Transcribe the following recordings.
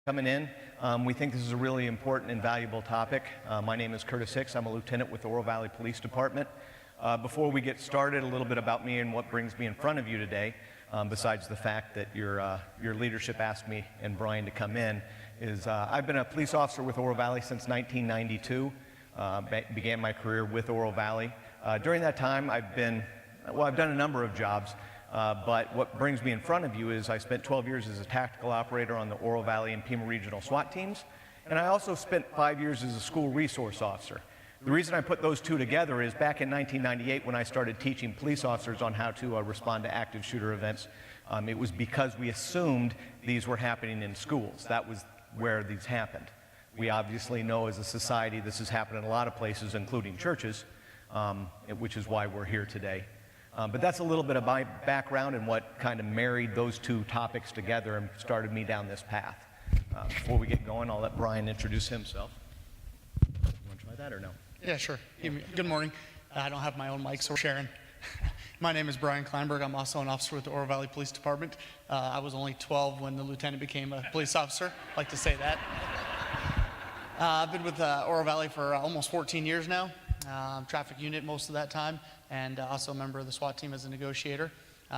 coming in. We think this is a really important and valuable topic. My name is Curtis Hicks. I'm a lieutenant with the Oro Valley Police Department. Before we get started, a little bit about me and what brings me in front of you today, besides the fact that your leadership asked me and Brian to come in, is I've been a police officer with Oro Valley since 1992. Began my career with Oro Valley. During that time, I've done a number of jobs. But what brings me in front of you is I spent 12 years as a tactical operator on the Oro Valley and Pima Regional SWAT teams, and I also spent 5 years as a school resource officer. The reason I put those two together is back in 1998 when I started teaching police officers on how to respond to active shooter events, it was because we assumed these were happening in schools. That was where these happened. We obviously know as a society this has happened in a lot of places, including churches, which is why we're here today. But that's a little bit of my background and what kind of married those two topics together and started me down this path. Before we get going, I'll let Brian introduce himself. You want to try that or no? Yeah, sure. Good morning. I don't have my own mic, so we're sharing. My name is Brian Kleinberg. I'm also an officer with the Oro Valley Police Department. I was only 12 when the lieutenant became a police officer. I like to say that. I've been with Oro Valley for almost 14 years now. Traffic unit most of that time, and also a member of the SWAT team as a negotiator.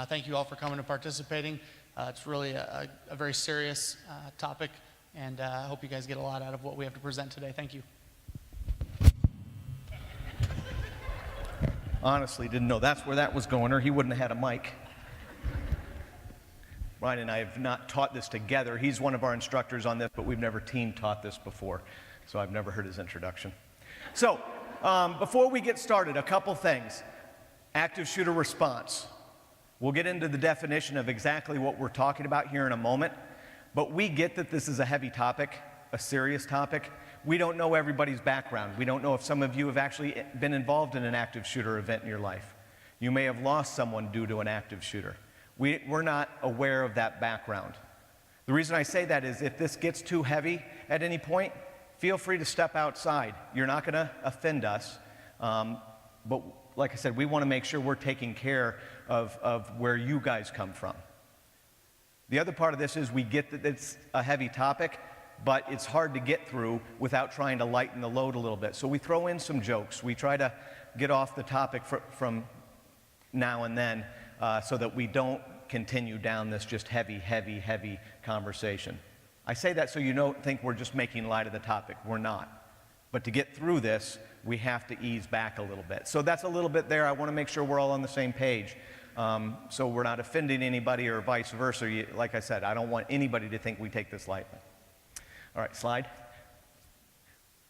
Thank you all for coming and participating. It's really a very serious topic, and I hope you guys get a lot out of what we have to present today. Thank you. Honestly, didn't know that's where that was going, or he wouldn't have had a mic. Brian and I have not taught this together. He's one of our instructors on this, but we've never team taught this before, so I've never heard his introduction. So, before we get started, a couple things. Active shooter response. We'll get into the definition of exactly what we're talking about here in a moment, but we get that this is a heavy topic, a serious topic. We don't know everybody's background. We don't know if some of you have actually been involved in an active shooter event in your life. You may have lost someone due to an active shooter. We're not aware of that background. The reason I say that is if this gets too heavy at any point, feel free to step outside. You're not going to offend us, but like I said, we want to make sure we're taking care of where you guys come from. The other part of this is we get that it's a heavy topic, but it's hard to get through without trying to lighten the load a little bit. So we throw in some jokes. We try to get off the topic from now and then so that we don't continue down this just heavy conversation. I say that so you don't think we're just making light of the topic. We're not. But to get through this, we have to ease back a little bit. So that's a little bit there. I want to make sure we're all on the same page so we're not offending anybody or vice versa. Like I said, I don't want anybody to think we take this lightly. All right, slide.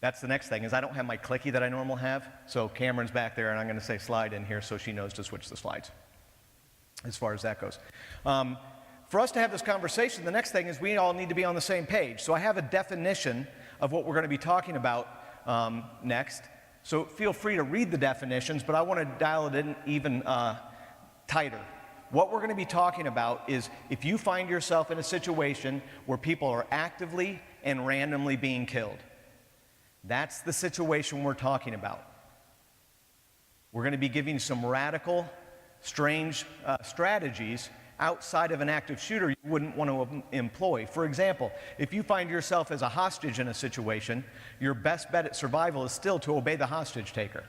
That's the next thing, is I don't have my clicky that I normally have. So Cameron's back there, and I'm going to say slide in here so she knows to switch the slides as far as that goes. For us to have this conversation, the next thing is we all need to be on the same page. So I have a definition of what we're going to be talking about next. So feel free to read the definitions, but I want to dial it in even tighter. What we're going to be talking about is if you find yourself in a situation where people are actively and randomly being killed. That's the situation we're talking about. We're going to be giving some radical, strange strategies outside of an active shooter you wouldn't want to employ. For example, if you find yourself as a hostage in a situation, your best bet at survival is still to obey the hostage taker.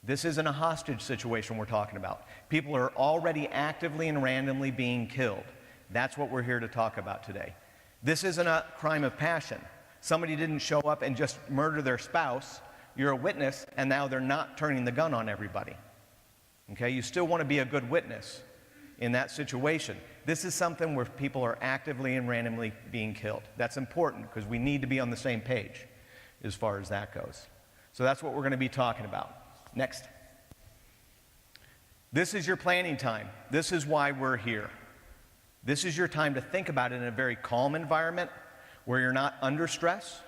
This isn't a hostage situation we're talking about. People are already actively and randomly being killed. That's what we're here to talk about today. This isn't a crime of passion. Somebody didn't show up and just murder their spouse. You're a witness, and now they're not turning the gun on everybody. Okay? You still want to be a good witness in that situation. This is something where people are actively and randomly being killed. That's important because we need to be on the same page as far as that goes. So that's what we're going to be talking about. Next. This is your planning time. This is why we're here. This is your time to think about it in a very calm environment where you're not under stress.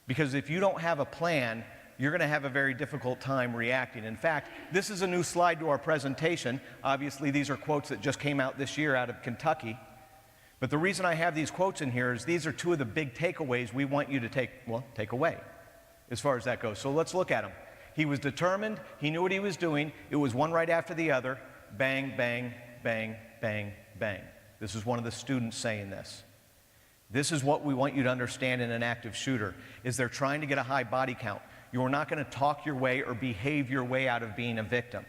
Because if you don't have a plan, you're going to have a very difficult time reacting. In fact, this is a new slide to our presentation. Obviously, these are quotes that just came out this year out of Kentucky. But the reason I have these quotes in here is these are two of the big takeaways we want you to take away as far as that goes. So let's look at them. He was determined. He knew what he was doing. It was one right after the other. Bang, bang, bang, bang, bang. This is one of the students saying this. This is what we want you to understand in an active shooter, is they're trying to get a high body count. You're not going to talk your way or behave your way out of being a victim.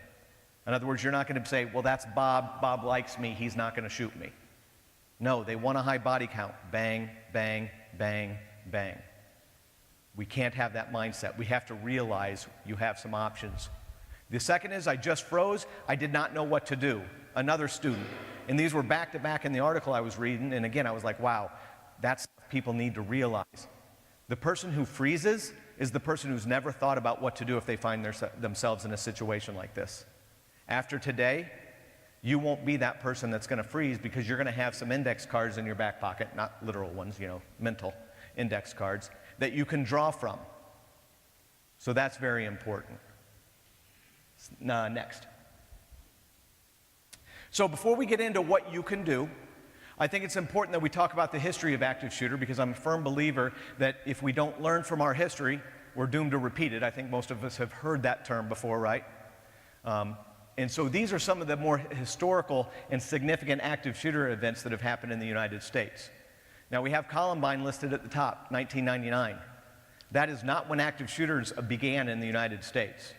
In other words, you're not going to say, well, that's Bob. Bob likes me. He's not going to shoot me. No, they want a high body count. Bang, bang, bang, bang. We can't have that mindset. We have to realize you have some options. The second is, I just froze. I did not know what to do. Another student. And these were back to back in the article I was reading. And again, I was like, wow, that's what people need to realize. The person who freezes is the person who's never thought about what to do if they find themselves in a situation like this. After today, you won't be that person that's going to freeze, because you're going to have some index cards in your back pocket, not literal ones, mental index cards, that you can draw from. So that's very important. Next. So before we get into what you can do, I think it's important that we talk about the history of active shooter, because I'm a firm believer that if we don't learn from our history, we're doomed to repeat it. I think most of us have heard that term before, right? And so these are some of the more historical and significant active shooter events that have happened in the United States. Now, we have Columbine listed at the top, 1999. That is not when active shooters began in the United States.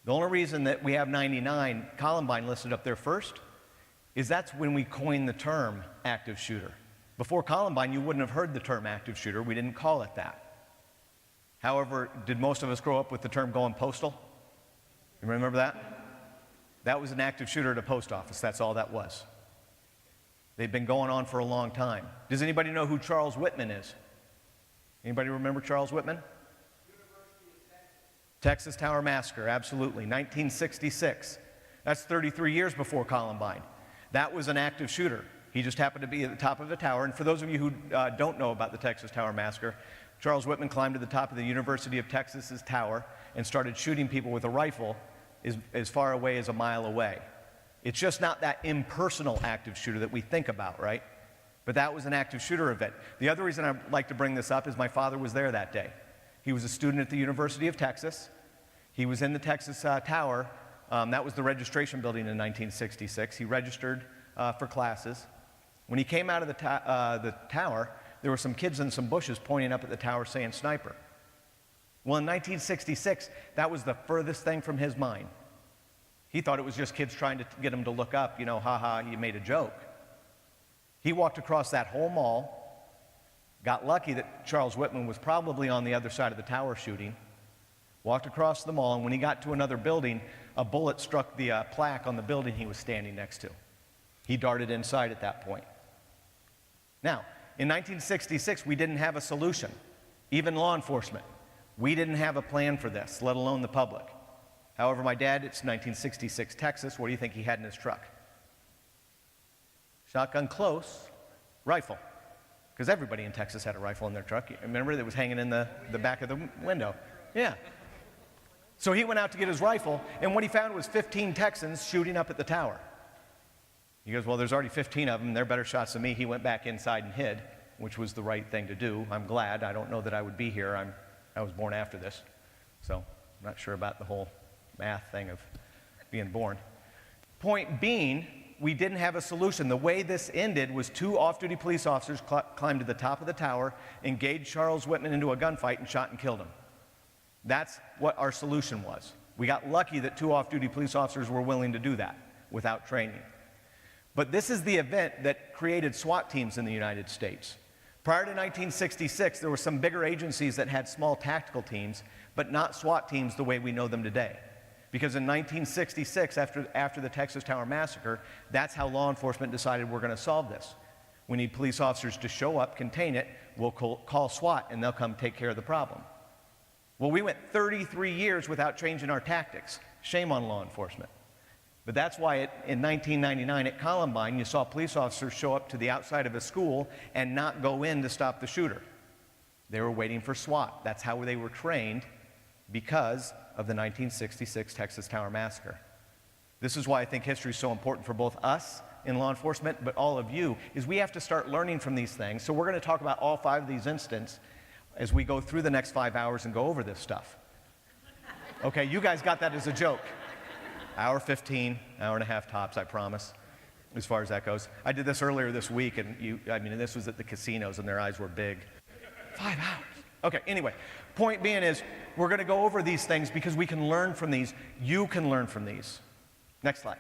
The only reason that we have Columbine listed up there first is that's when we coined the term active shooter. Before Columbine, you wouldn't have heard the term active shooter. We didn't call it that. However, did most of us grow up with the term going postal? You remember that? That was an active shooter at a post office. That's all that was. They've been going on for a long time. Does anybody know who Charles Whitman is? Anybody remember Charles Whitman? Texas Tower Massacre, absolutely. 1966. That's 33 years before Columbine. That was an active shooter. He just happened to be at the top of a tower. And for those of you who don't know about the Texas Tower Massacre, Charles Whitman climbed to the top of the University of Texas's tower and started shooting people with a rifle as far away as a mile away. It's just not that impersonal active shooter that we think about, right? But that was an active shooter event. The other reason I'd like to bring this up is my father was there that day. He was a student at the University of Texas. He was in the Texas Tower. That was the registration building in 1966. He registered for classes. When he came out of the tower, there were some kids in some bushes pointing up at the tower saying sniper. Well, in 1966, that was the furthest thing from his mind. He thought it was just kids trying to get him to look up, haha, you made a joke. He walked across that whole mall, got lucky that Charles Whitman was probably on the other side of the tower shooting, walked across the mall, and when he got to another building, a bullet struck the plaque on the building he was standing next to. He darted inside at that point. Now, in 1966, we didn't have a solution, even law enforcement. We didn't have a plan for this, let alone the public. However, my dad, it's 1966 Texas. What do you think he had in his truck? Shotgun close, rifle. Because everybody in Texas had a rifle in their truck. Remember, that was hanging in the back of the window. Yeah. So he went out to get his rifle, and what he found was 15 Texans shooting up at the tower. He goes, well, there's already 15 of them. They're better shots than me. He went back inside and hid, which was the right thing to do. I'm glad. I don't know that I would be here. I was born after this, so I'm not sure about the whole math thing of being born. Point being, we didn't have a solution. The way this ended was 2 off-duty police officers climbed to the top of the tower, engaged Charles Whitman into a gunfight, and shot and killed him. That's what our solution was. We got lucky that 2 off-duty police officers were willing to do that without training. But this is the event that created SWAT teams in the United States. Prior to 1966, there were some bigger agencies that had small tactical teams, but not SWAT teams the way we know them today. Because in 1966, after the Texas Tower Massacre, that's how law enforcement decided we're going to solve this. We need police officers to show up, contain it, we'll call SWAT, and they'll come take care of the problem. Well, we went 33 years without changing our tactics. Shame on law enforcement. But that's why in 1999 at Columbine, you saw police officers show up to the outside of a school and not go in to stop the shooter. They were waiting for SWAT. That's how they were trained because of the 1966 Texas Tower Massacre. This is why I think history is so important for both us in law enforcement, but all of you, is we have to start learning from these things. So we're going to talk about all 5 of these incidents as we go through the next 5 hours and go over this stuff. Okay, you guys got that as a joke. Hour 15, hour and a half tops, I promise. as far as that goes. I did this earlier this week, and this was at the casinos, and their eyes were big. 5 hours. Okay, anyway, point being is we're going to go over these things because we can learn from these. You can learn from these. Next slide.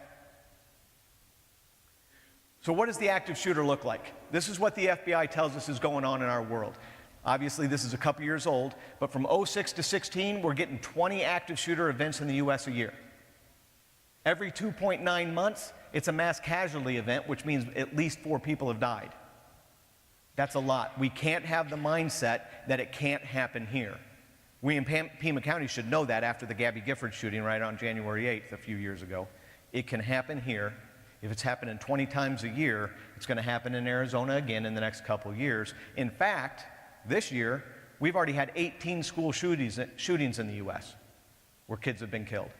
So what does the active shooter look like? This is what the FBI tells us is going on in our world. Obviously, this is a couple years old, but from 06 to 16, we're getting 20 active shooter events in the U.S. a year. Every 2.9 months, it's a mass casualty event, which means at least 4 people have died. That's a lot. We can't have the mindset that it can't happen here. We in Pima County should know that after the Gabby Gifford shooting right on January 8th a few years ago. It can happen here. If it's happening 20 times a year, it's going to happen in Arizona again in the next couple of years. In fact, this year, we've already had 18 school shootings in the U.S. where kids have been killed.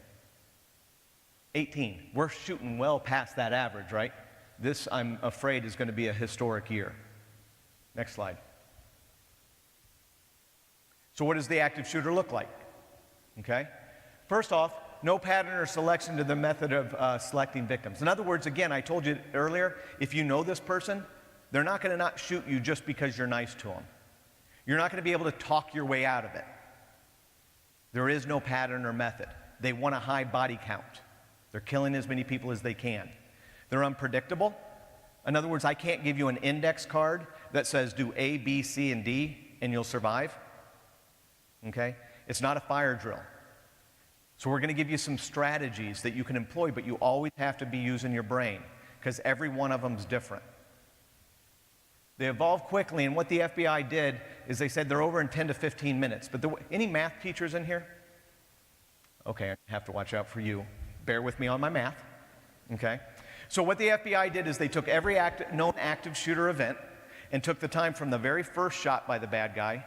18. We're shooting well past that average, right? This, I'm afraid, is going to be a historic year. Next slide. So what does the active shooter look like? Okay. First off, no pattern or selection to the method of selecting victims. In other words, again, I told you earlier, if you know this person, they're not going to not shoot you just because you're nice to them. You're not going to be able to talk your way out of it. There is no pattern or method. They want a high body count. They're killing as many people as they can. They're unpredictable. In other words, I can't give you an index card that says do A, B, C, and D, and you'll survive. Okay? It's not a fire drill. So we're going to give you some strategies that you can employ, but you always have to be using your brain because every one of them is different. They evolved quickly, and what the FBI did is they said they're over in 10 to 15 minutes. But any math teachers in here? Okay, I have to watch out for you. Bear with me on my math. Okay? So what the FBI did is they took every known active shooter event and took the time from the very first shot by the bad guy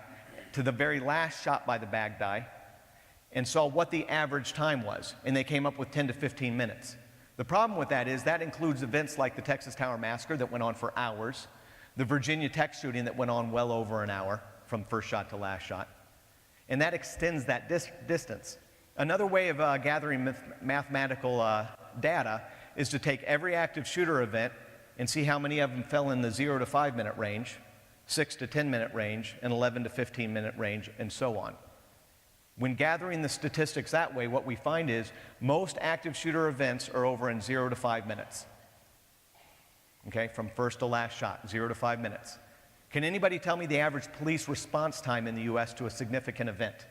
to the very last shot by the bad guy and saw what the average time was. And they came up with 10 to 15 minutes. The problem with that is that includes events like the Texas Tower Massacre that went on for hours, the Virginia Tech shooting that went on well over an hour from first shot to last shot. And that extends that distance. Another way of gathering mathematical data is to take every active shooter event and see how many of them fell in the 0 to 5 minute range, 6 to 10 minute range, and 11 to 15 minute range, and so on. When gathering the statistics that way, what we find is most active shooter events are over in 0 to 5 minutes. Okay, from first to last shot, 0 to 5 minutes. Can anybody tell me the average police response time in the U.S. to a significant event?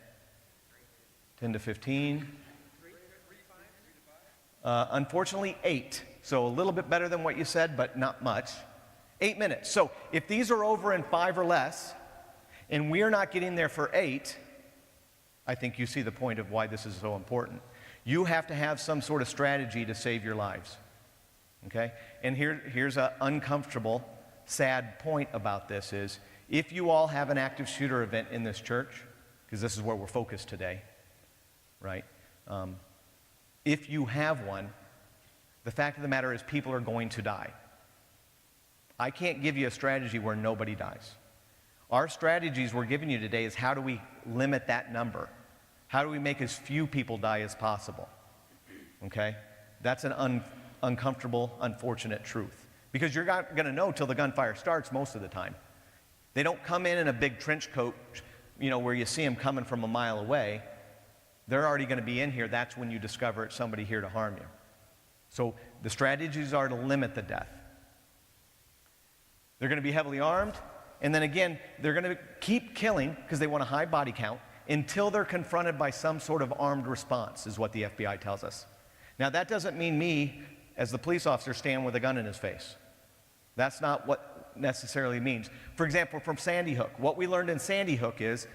10 to 15? Unfortunately, 8. So a little bit better than what you said, but not much. 8 minutes. So if these are over in 5 or less, and we're not getting there for 8, I think you see the point of why this is so important. You have to have some sort of strategy to save your lives. Okay? And here's an uncomfortable, sad point about this is, if you all have an active shooter event in this church, because this is where we're focused today, right? If you have one, the fact of the matter is people are going to die. I can't give you a strategy where nobody dies. Our strategies we're giving you today is how do we limit that number? How do we make as few people die as possible? Okay? That's an uncomfortable, unfortunate truth. Because you're not going to know till the gunfire starts most of the time. They don't come in a big trench coat, where you see them coming from a mile away. They're already going to be in here. That's when you discover it's somebody here to harm you. So the strategies are to limit the death. They're going to be heavily armed, and then again, they're going to keep killing because they want a high body count until they're confronted by some sort of armed response, is what the FBI tells us. Now, that doesn't mean me, as the police officer, stand with a gun in his face. That's not what necessarily means. For example, from Sandy Hook, what we learned in Sandy Hook is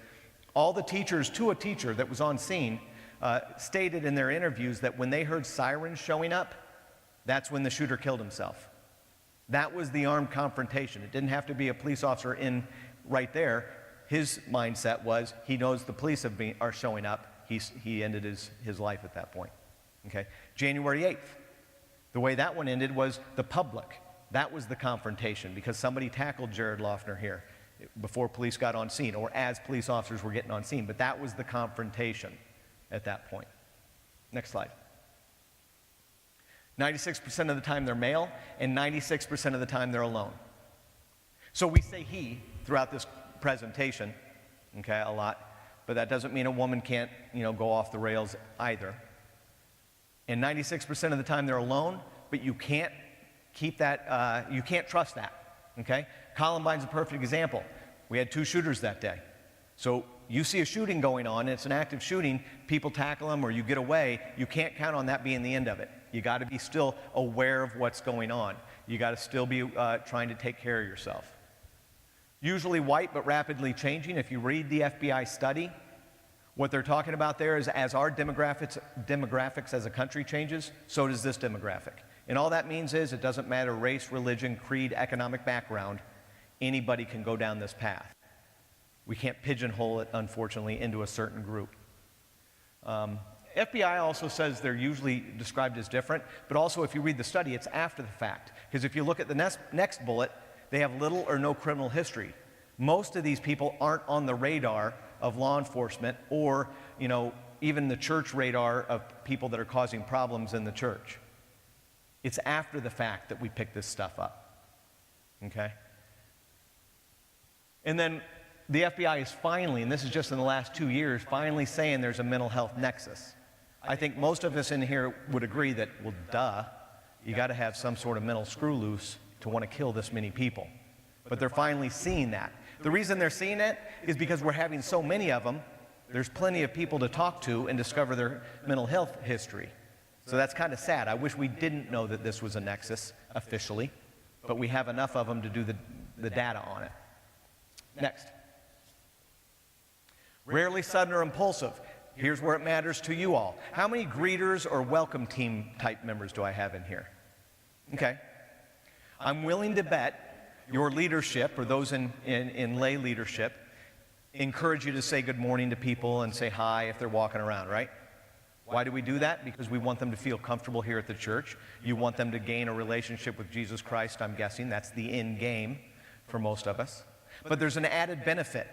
all the teachers to a teacher that was on scene stated in their interviews that when they heard sirens showing up, that's when the shooter killed himself. That was the armed confrontation. It didn't have to be a police officer in right there. His mindset was he knows the police are showing up. He ended his life at that point. Okay? January 8th, the way that one ended was the public. That was the confrontation because somebody tackled Jared Loughner here before police got on scene or as police officers were getting on scene. But that was the confrontation at that point. Next slide. 96% of the time they're male, and 96% of the time they're alone. So we say he throughout this presentation, okay, a lot, but that doesn't mean a woman can't, go off the rails either. And 96% of the time they're alone, but you can't keep that, you can't trust that, okay? Columbine's a perfect example. We had 2 shooters that day. So you see a shooting going on, and it's an active shooting, people tackle them or you get away, you can't count on that being the end of it. You got to be still aware of what's going on. You got to still be trying to take care of yourself. Usually white, but rapidly changing. If you read the FBI study, what they're talking about there is as our demographics as a country changes, so does this demographic. And all that means is it doesn't matter race, religion, creed, economic background, anybody can go down this path. We can't pigeonhole it, unfortunately, into a certain group. FBI also says they're usually described as different, but also if you read the study, it's after the fact. Because if you look at the next bullet, they have little or no criminal history. Most of these people aren't on the radar of law enforcement or, even the church radar of people that are causing problems in the church. It's after the fact that we pick this stuff up, okay? And then the FBI is finally, and this is just in the last 2 years, finally saying there's a mental health nexus. I think most of us in here would agree that, well, duh, you got to have some sort of mental screw loose to want to kill this many people. But they're finally seeing that. The reason they're seeing it is because we're having so many of them, there's plenty of people to talk to and discover their mental health history. So that's kind of sad. I wish we didn't know that this was a nexus officially, but we have enough of them to do the data on it. Next. Rarely sudden or impulsive. Here's where it matters to you all. How many greeters or welcome team type members do I have in here? Okay. I'm willing to bet your leadership, or those in lay leadership, encourage you to say good morning to people and say hi if they're walking around, right? Why do we do that? Because we want them to feel comfortable here at the church. You want them to gain a relationship with Jesus Christ, I'm guessing. That's the end game for most of us. But there's an added benefit.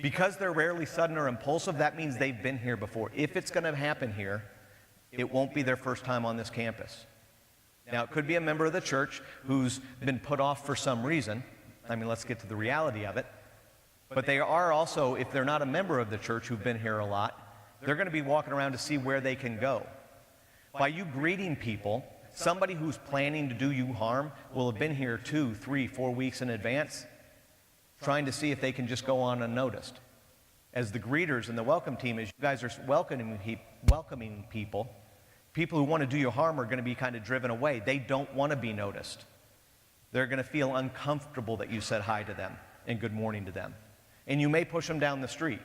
Because they're rarely sudden or impulsive, that means they've been here before. If it's going to happen here, it won't be their first time on this campus. Now, it could be a member of the church who's been put off for some reason. I mean, let's get to the reality of it. But they are also, if they're not a member of the church who've been here a lot, they're going to be walking around to see where they can go. By you greeting people, somebody who's planning to do you harm will have been here 2, 3, 4 weeks in advance, trying to see if they can just go on unnoticed. As the greeters and the welcome team, as you guys are welcoming people, people who want to do you harm are going to be kind of driven away. They don't want to be noticed. They're going to feel uncomfortable that you said hi to them and good morning to them. And you may push them down the street.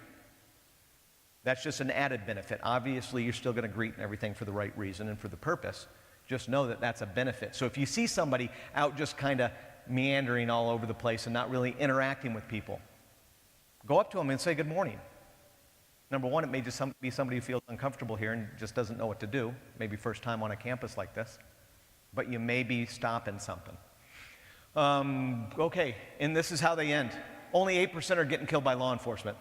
That's just an added benefit. Obviously, you're still going to greet and everything for the right reason and for the purpose. Just know that that's a benefit. So if you see somebody out just kind of meandering all over the place and not really interacting with people, go up to them and say good morning. Number one, it may just be somebody who feels uncomfortable here and just doesn't know what to do, maybe first time on a campus like this, but you may be stopping something. Okay, and this is how they end. Only 8% are getting killed by law enforcement.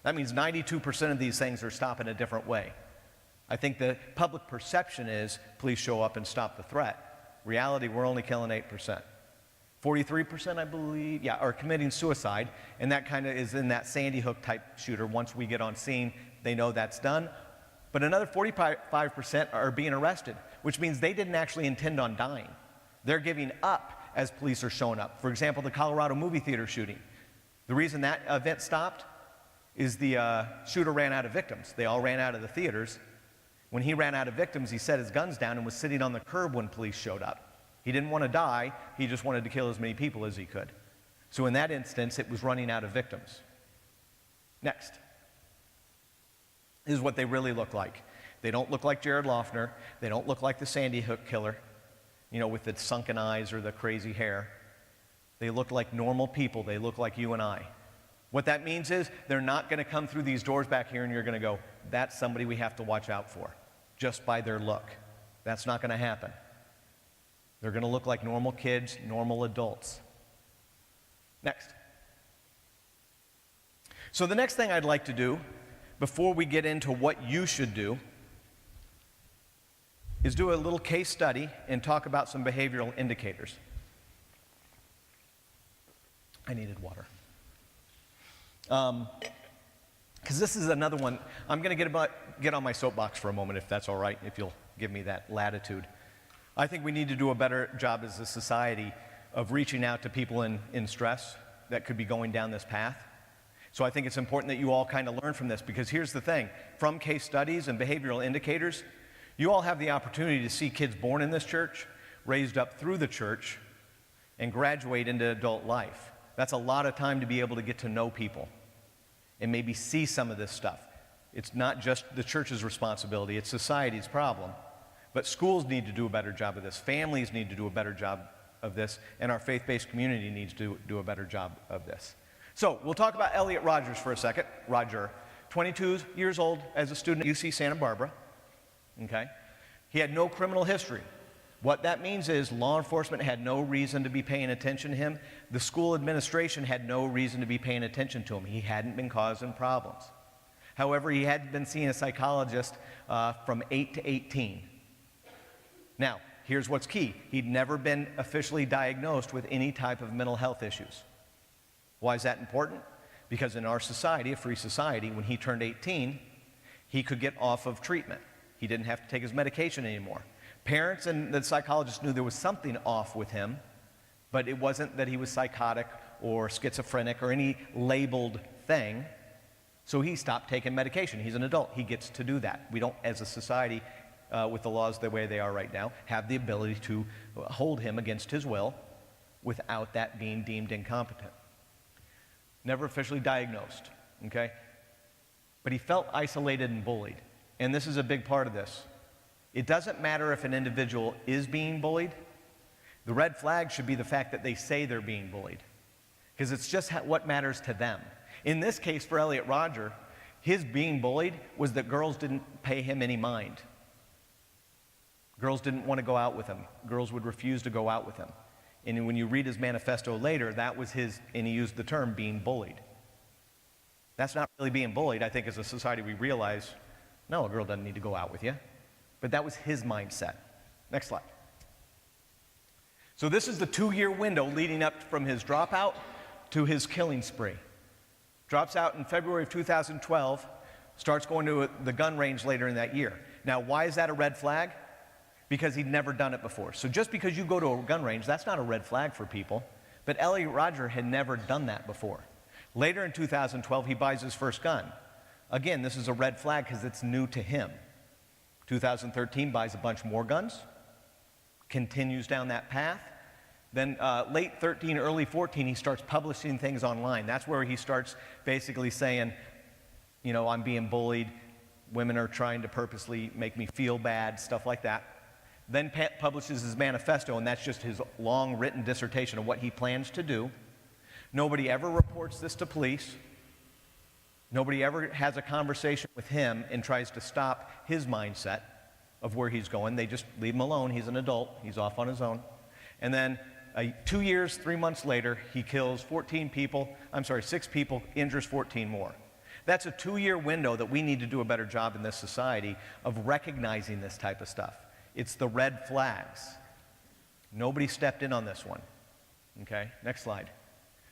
That means 92% of these things are stopped in a different way. I think the public perception is police show up and stop the threat. Reality, we're only killing 8%. 43%, I believe, are committing suicide, and that kind of is in that Sandy Hook type shooter. Once we get on scene, they know that's done. But another 45% are being arrested, which means they didn't actually intend on dying. They're giving up as police are showing up. For example, the Colorado movie theater shooting. The reason that event stopped is the shooter ran out of victims. They all ran out of the theaters. When he ran out of victims, he set his guns down and was sitting on the curb when police showed up. He didn't want to die, he just wanted to kill as many people as he could. So in that instance, it was running out of victims. Next. This is what they really look like. They don't look like Jared Loughner. They don't look like the Sandy Hook killer, with the sunken eyes or the crazy hair. They look like normal people. They look like you and I. What that means is they're not going to come through these doors back here and you're going to go, that's somebody we have to watch out for, just by their look. That's not going to happen. They're going to look like normal kids, normal adults. Next. So the next thing I'd like to do, before we get into what you should do, is do a little case study and talk about some behavioral indicators. I needed water. Because this is another one. I'm going to get on my soapbox for a moment, if that's all right, if you'll give me that latitude. I think we need to do a better job as a society of reaching out to people in stress that could be going down this path. So I think it's important that you all kind of learn from this, because here's the thing. From case studies and behavioral indicators, you all have the opportunity to see kids born in this church, raised up through the church, and graduate into adult life. That's a lot of time to be able to get to know people and maybe see some of this stuff. It's not just the church's responsibility, it's society's problem. But schools need to do a better job of this, families need to do a better job of this, and our faith-based community needs to do a better job of this. So we'll talk about Elliot Rogers for a second. Roger, 22 years old as a student at UC Santa Barbara. Okay? He had no criminal history. What that means is law enforcement had no reason to be paying attention to him. The school administration had no reason to be paying attention to him. He hadn't been causing problems. However, he had been seeing a psychologist from 8 to 18. Now, here's what's key. He'd never been officially diagnosed with any type of mental health issues. Why is that important? Because in our society, a free society, when he turned 18, he could get off of treatment. He didn't have to take his medication anymore. Parents and the psychologist knew there was something off with him, but it wasn't that he was psychotic or schizophrenic or any labeled thing. So he stopped taking medication. He's an adult. He gets to do that. We don't, as a society, with the laws the way they are right now, have the ability to hold him against his will without that being deemed incompetent. Never officially diagnosed, okay? But he felt isolated and bullied. And this is a big part of this. It doesn't matter if an individual is being bullied. The red flag should be the fact that they say they're being bullied, because it's just what matters to them. In this case, for Elliot Roger, his being bullied was that girls didn't pay him any mind. Girls didn't want to go out with him. Girls would refuse to go out with him. And when you read his manifesto later, that was his, and he used the term, being bullied. That's not really being bullied. I think as a society we realize, no, a girl doesn't need to go out with you. But that was his mindset. Next slide. So this is the 2-year window leading up from his dropout to his killing spree. Drops out in February of 2012, starts going to the gun range later in that year. Now, why is that a red flag? Because he'd never done it before. So just because you go to a gun range, that's not a red flag for people. But Elliot Roger had never done that before. Later in 2012, he buys his first gun. Again, this is a red flag because it's new to him. 2013, buys a bunch more guns, continues down that path. Then late 13, early 14, he starts publishing things online. That's where he starts basically saying, you know, I'm being bullied. Women are trying to purposely make me feel bad, stuff like that. Then publishes his manifesto, and that's just his long written dissertation of what he plans to do. Nobody ever reports this to police. Nobody ever has a conversation with him and tries to stop his mindset of where he's going. They just leave him alone. He's an adult. He's off on his own. And then 2 years, 3 months later, he kills 6 people, injures 14 more. That's a 2-year window that we need to do a better job in this society of recognizing this type of stuff. It's the red flags. Nobody stepped in on this one. Okay, next slide.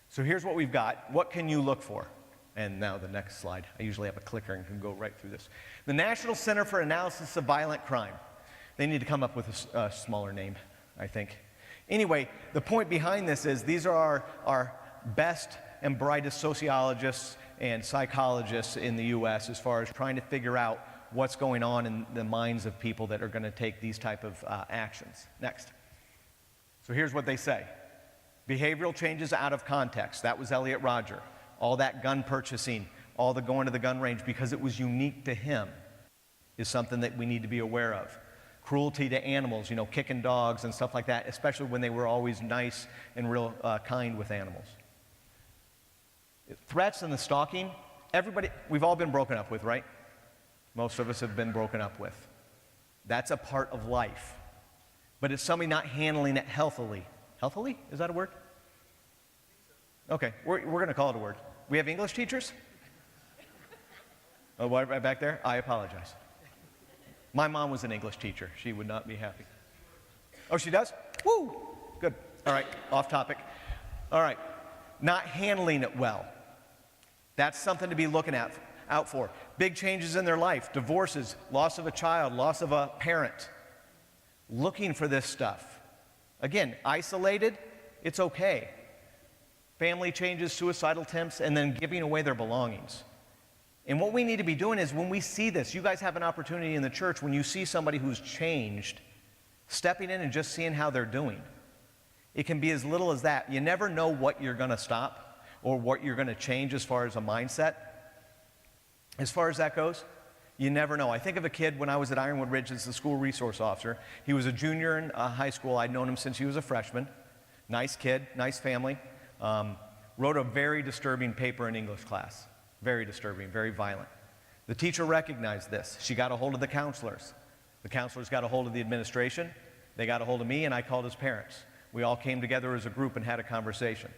So here's what we've got. What can you look for? And now the next slide. I usually have a clicker and can go right through this. The National Center for Analysis of Violent Crime. They need to come up with a smaller name, I think. Anyway, the point behind this is these are our best and brightest sociologists and psychologists in the U.S. as far as trying to figure out what's going on in the minds of people that are going to take these type of actions. Next. So here's what they say. Behavioral changes out of context. That was Elliot Roger. All that gun purchasing, all the going to the gun range because it was unique to him is something that we need to be aware of. Cruelty to animals, you know, kicking dogs and stuff like that, especially when they were always nice and real kind with animals. Threats and the stalking, everybody, we've all been broken up with, right? Most of us have been broken up with. That's a part of life. But it's somebody not handling it healthily. Healthily? Is that a word? Okay, we're going to call it a word. We have English teachers? Oh, right back there? I apologize. My mom was an English teacher. She would not be happy. Oh, she does? Woo! Good. All right, off topic. All right, not handling it well. That's something to be looking out for. Big changes in their life, divorces, loss of a child, loss of a parent. Looking for this stuff. Again, isolated, it's okay. Family changes, suicidal attempts, and then giving away their belongings. And what we need to be doing is when we see this, you guys have an opportunity in the church when you see somebody who's changed, stepping in and just seeing how they're doing. It can be as little as that. You never know what you're going to stop or what you're going to change as far as a mindset. As far as that goes, you never know. I think of a kid when I was at Ironwood Ridge as the school resource officer. He was a junior in high school. I'd known him since he was a freshman. Nice kid, nice family. Wrote a very disturbing paper in English class. Very disturbing, very violent. The teacher recognized this. She got a hold of the counselors. The counselors got a hold of the administration. They got a hold of me, and I called his parents. We all came together as a group and had a conversation.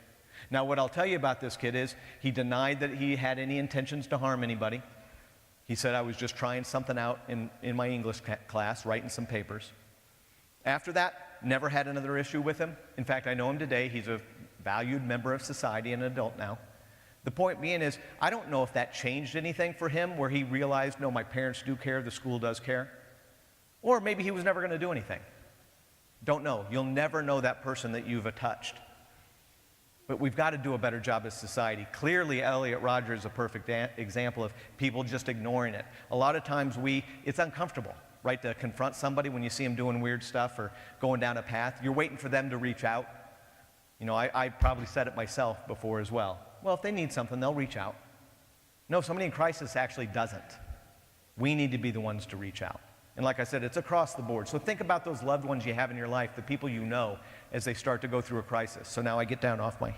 Now, what I'll tell you about this kid is he denied that he had any intentions to harm anybody. He said, I was just trying something out in my English class, writing some papers. After that, never had another issue with him. In fact, I know him today. He's a valued member of society and an adult now. The point being is, I don't know if that changed anything for him where he realized, no, my parents do care, the school does care. Or maybe he was never going to do anything. Don't know. You'll never know that person that you've touched. But we've got to do a better job as society. Clearly, Elliot Rodger is a perfect example of people just ignoring it. A lot of times it's uncomfortable, right, to confront somebody when you see them doing weird stuff or going down a path. You're waiting for them to reach out. You know, I probably said it myself before as well. Well, if they need something, they'll reach out. No, somebody in crisis actually doesn't. We need to be the ones to reach out. And like I said, it's across the board. So think about those loved ones you have in your life, the people you know, as they start to go through a crisis. So now I get down off my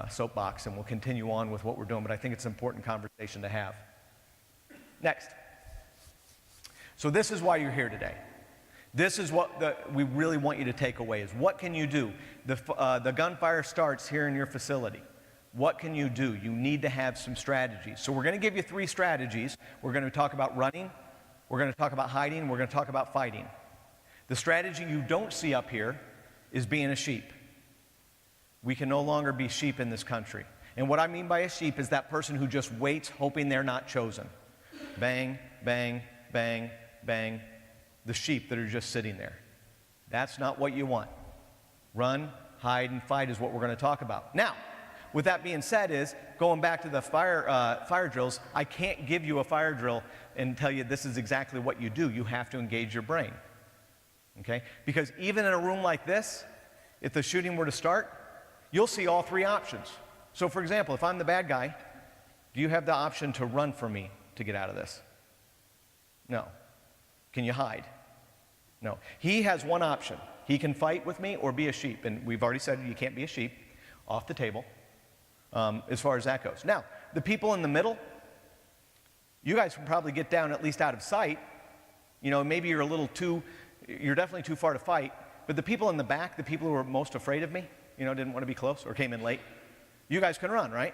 soapbox and we'll continue on with what we're doing, but I think it's an important conversation to have. Next. So this is why you're here today. This is what we really want you to take away is what can you do? The gunfire starts here in your facility. What can you do? You need to have some strategies. So we're going to give you 3 strategies. We're going to talk about running, we're going to talk about hiding, we're going to talk about fighting. The strategy you don't see up here is being a sheep. We can no longer be sheep in this country. And what I mean by a sheep is that person who just waits hoping they're not chosen. Bang, bang, bang, bang. The sheep that are just sitting there. That's not what you want. Run, hide, and fight is what we're going to talk about. Now, with that being said is, going back to the fire drills, I can't give you a fire drill and tell you this is exactly what you do. You have to engage your brain, okay? Because even in a room like this, if the shooting were to start, you'll see all 3 options. So for example, if I'm the bad guy, do you have the option to run from me to get out of this? No. Can you hide? No. He has one option. He can fight with me or be a sheep. And we've already said you can't be a sheep. Off the table. As far as that goes. Now, the people in the middle, you guys can probably get down at least out of sight. You know, maybe you're definitely too far to fight. But the people in the back, the people who were most afraid of me, you know, didn't want to be close or came in late, you guys can run, right?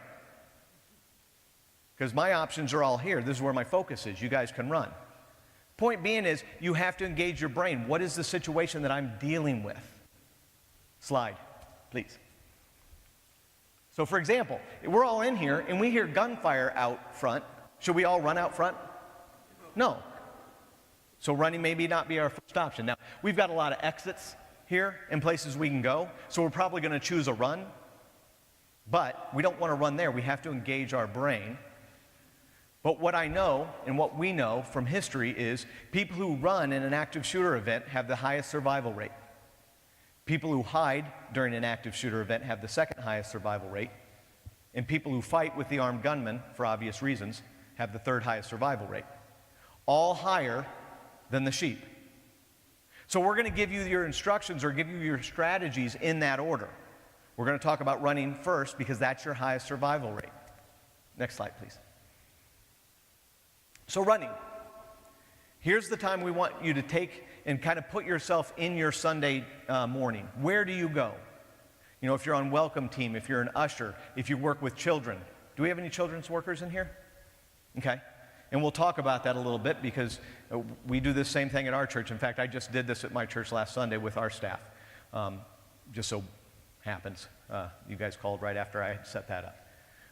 Because my options are all here. This is where my focus is. You guys can run. Point being is, you have to engage your brain. What is the situation that I'm dealing with? Slide, please. So for example, we're all in here and we hear gunfire out front. Should we all run out front? No. So running maybe not be our first option. Now, we've got a lot of exits here and places we can go, so we're probably going to choose a run. But we don't want to run there. We have to engage our brain. But what I know and what we know from history is people who run in an active shooter event have the highest survival rate. People who hide during an active shooter event have the second highest survival rate. And people who fight with the armed gunman, for obvious reasons, have the third highest survival rate. All higher than the sheep. So we're going to give you your instructions or give you your strategies in that order. We're going to talk about running first because that's your highest survival rate. Next slide, please. So running. Here's the time we want you to take and kind of put yourself in your Sunday morning. Where do you go? You know, if you're on welcome team, if you're an usher, if you work with children. Do we have any children's workers in here? Okay. And we'll talk about that a little bit because we do the same thing at our church. In fact, I just did this at my church last Sunday with our staff. Just so happens. You guys called right after I had set that up.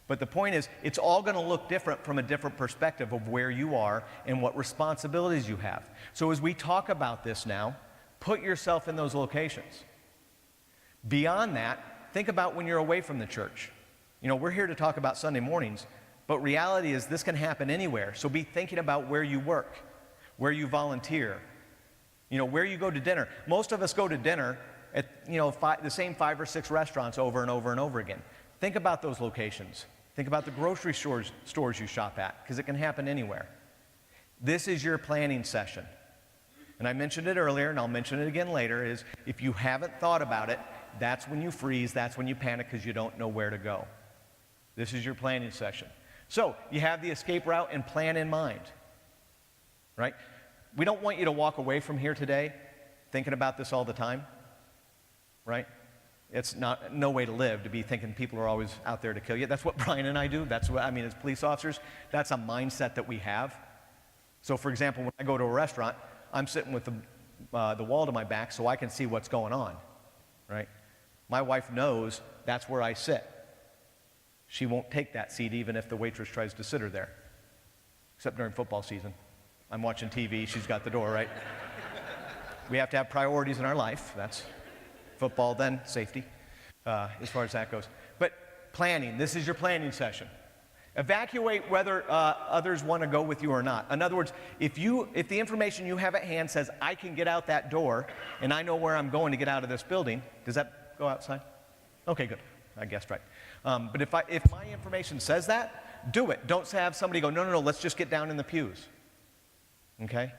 But the point is, it's all going to look different from a different perspective of where you are and what responsibilities you have. So as we talk about this now, put yourself in those locations. Beyond that, think about when you're away from the church. You know, we're here to talk about Sunday mornings, but reality is this can happen anywhere. So be thinking about where you work, where you volunteer, you know, where you go to dinner. Most of us go to dinner at, you know, the same 5 or 6 restaurants over and over and over again. Think about those locations. Think about the grocery stores you shop at, because it can happen anywhere. This is your planning session. And I mentioned it earlier, and I'll mention it again later, is if you haven't thought about it, that's when you freeze, that's when you panic because you don't know where to go. This is your planning session. So you have the escape route and plan in mind, right? We don't want you to walk away from here today thinking about this all the time, right? It's no way to live, to be thinking people are always out there to kill you. That's what Brian and I do. That's what, I mean, as police officers, that's a mindset that we have. So, for example, when I go to a restaurant, I'm sitting with the wall to my back so I can see what's going on, right? My wife knows that's where I sit. She won't take that seat even if the waitress tries to sit her there, except during football season. I'm watching TV, she's got the door, right? We have to have priorities in our life. That's football, then safety, as far as that goes. But planning, this is your planning session. Evacuate whether others want to go with you or not. In other words, if the information you have at hand says, I can get out that door and I know where I'm going to get out of this building, does that go outside? Okay, good. I guessed right. But if my information says that, do it. Don't have somebody go, no, let's just get down in the pews. Okay?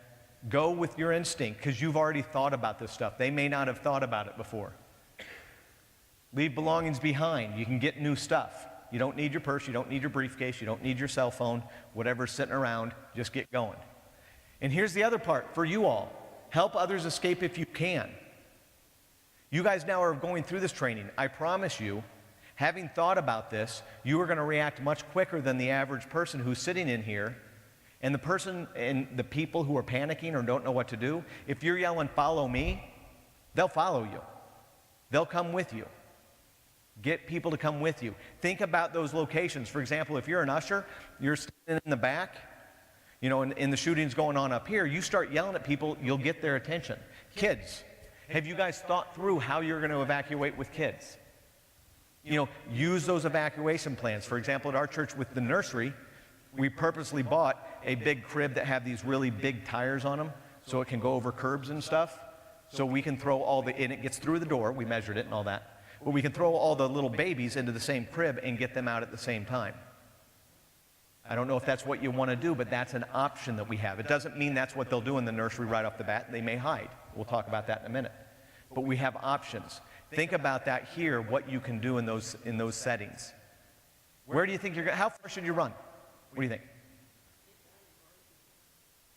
Go with your instinct because you've already thought about this stuff. They may not have thought about it before. Leave belongings behind. You can get new stuff. You don't need your purse. You don't need your briefcase. You don't need your cell phone. Whatever's sitting around, just get going. And here's the other part for you all. Help others escape if you can. You guys now are going through this training. I promise you, having thought about this, you are going to react much quicker than the average person who's sitting in here. And the person and the people who are panicking or don't know what to do, if you're yelling, follow me, they'll follow you. They'll come with you. Get people to come with you. Think about those locations. For example, if you're an usher, you're standing in the back, you know, and the shooting's going on up here, you start yelling at people, you'll get their attention. Kids, have you guys thought through how you're going to evacuate with kids? You know, use those evacuation plans. For example, at our church with the nursery, we purposely bought a big crib that had these really big tires on them so it can go over curbs and stuff. So we can throw and it gets through the door, we measured it and all that. But we can throw all the little babies into the same crib and get them out at the same time. I don't know if that's what you want to do, but that's an option that we have. It doesn't mean that's what they'll do in the nursery right off the bat. They may hide. We'll talk about that in a minute. But we have options. Think about that here, what you can do in those settings. Where do you think you're going? How far should you run? What do you think?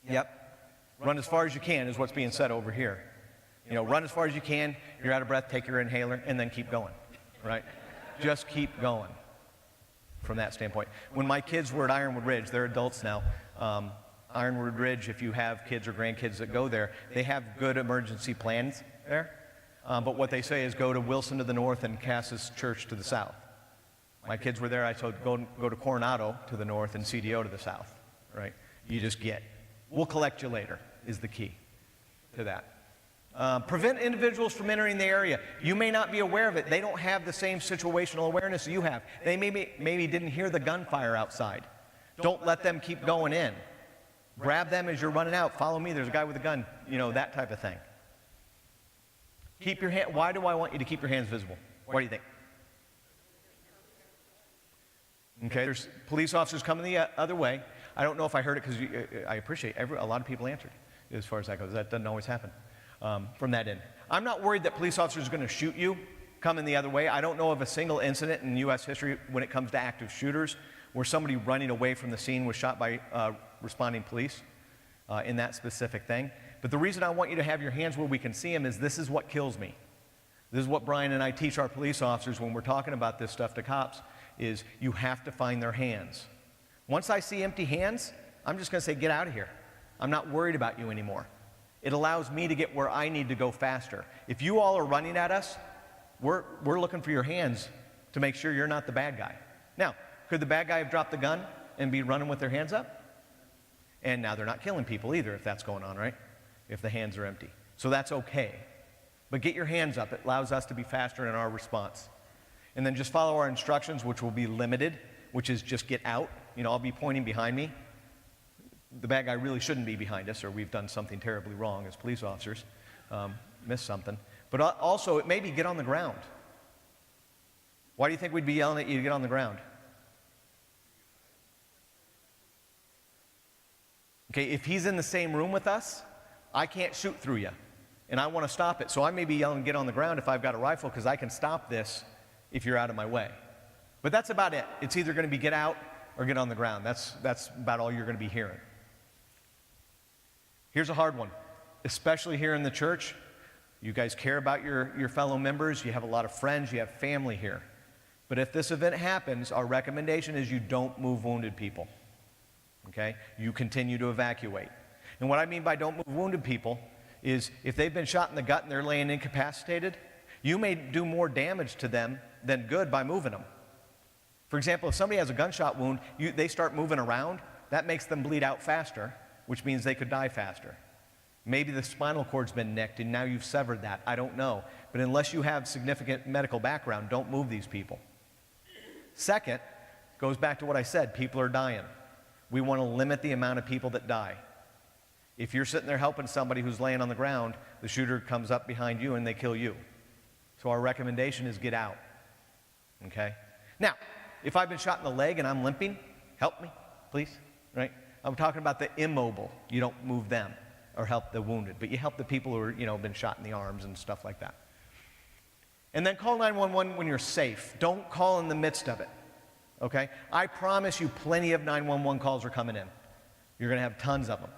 Yep. Run as far as you can is what's being said over here. You know, run as far as you can. You're out of breath, take your inhaler, and then keep going, right? Just keep going from that standpoint. When my kids were at Ironwood Ridge, they're adults now. Ironwood Ridge, if you have kids or grandkids that go there, they have good emergency plans there. But what they say is go to Wilson to the north and Cassis Church to the south. My kids were there. I told go to Coronado to the north and CDO to the south, right? You just get. We'll collect you later is the key to that. Prevent individuals from entering the area. You may not be aware of it. They don't have the same situational awareness you have. They maybe didn't hear the gunfire outside. Don't let them keep going in. Grab them as you're running out. Follow me. There's a guy with a gun. You know, that type of thing. Keep your hand. Why do I want you to keep your hands visible? What do you think? Okay, there's police officers coming the other way. I don't know if I heard it because I appreciate a lot of people answered as far as that goes. That doesn't always happen from that end. I'm not worried that police officers are going to shoot you coming the other way. I don't know of a single incident in U.S. history when it comes to active shooters where somebody running away from the scene was shot by responding police in that specific thing. But the reason I want you to have your hands where we can see them is this is what kills me. This is what Brian and I teach our police officers when we're talking about this stuff to cops, is you have to find their hands. Once I see empty hands, I'm just going to say, get out of here. I'm not worried about you anymore. It allows me to get where I need to go faster. If you all are running at us, we're looking for your hands to make sure you're not the bad guy. Now, could the bad guy have dropped the gun and be running with their hands up? And now they're not killing people either if that's going on, right? If the hands are empty. So that's okay. But get your hands up. It allows us to be faster in our response. And then just follow our instructions, which will be limited, which is just get out. You know, I'll be pointing behind me. The bad guy really shouldn't be behind us, or we've done something terribly wrong as police officers, missed something. But also, it may be get on the ground. Why do you think we'd be yelling at you to get on the ground? Okay, if he's in the same room with us, I can't shoot through you, and I want to stop it. So I may be yelling, get on the ground if I've got a rifle, because I can stop this if you're out of my way. But that's about it. It's either going to be get out or get on the ground. That's about all you're going to be hearing. Here's a hard one, especially here in the church. You guys care about your fellow members. You have a lot of friends. You have family here. But if this event happens, our recommendation is you don't move wounded people. Okay? You continue to evacuate. And what I mean by don't move wounded people is if they've been shot in the gut and they're laying incapacitated, you may do more damage to them than good by moving them. For example, if somebody has a gunshot wound, they start moving around, that makes them bleed out faster, which means they could die faster. Maybe the spinal cord's been nicked and now you've severed that. I don't know. But unless you have significant medical background, don't move these people. Second, goes back to what I said, people are dying. We want to limit the amount of people that die. If you're sitting there helping somebody who's laying on the ground, the shooter comes up behind you and they kill you. So our recommendation is get out. Okay? Now, if I've been shot in the leg and I'm limping, help me, please, right? I'm talking about the immobile. You don't move them or help the wounded, but you help the people who are, been shot in the arms and stuff like that. And then call 911 when you're safe. Don't call in the midst of it, okay? I promise you plenty of 911 calls are coming in. You're gonna have tons of them.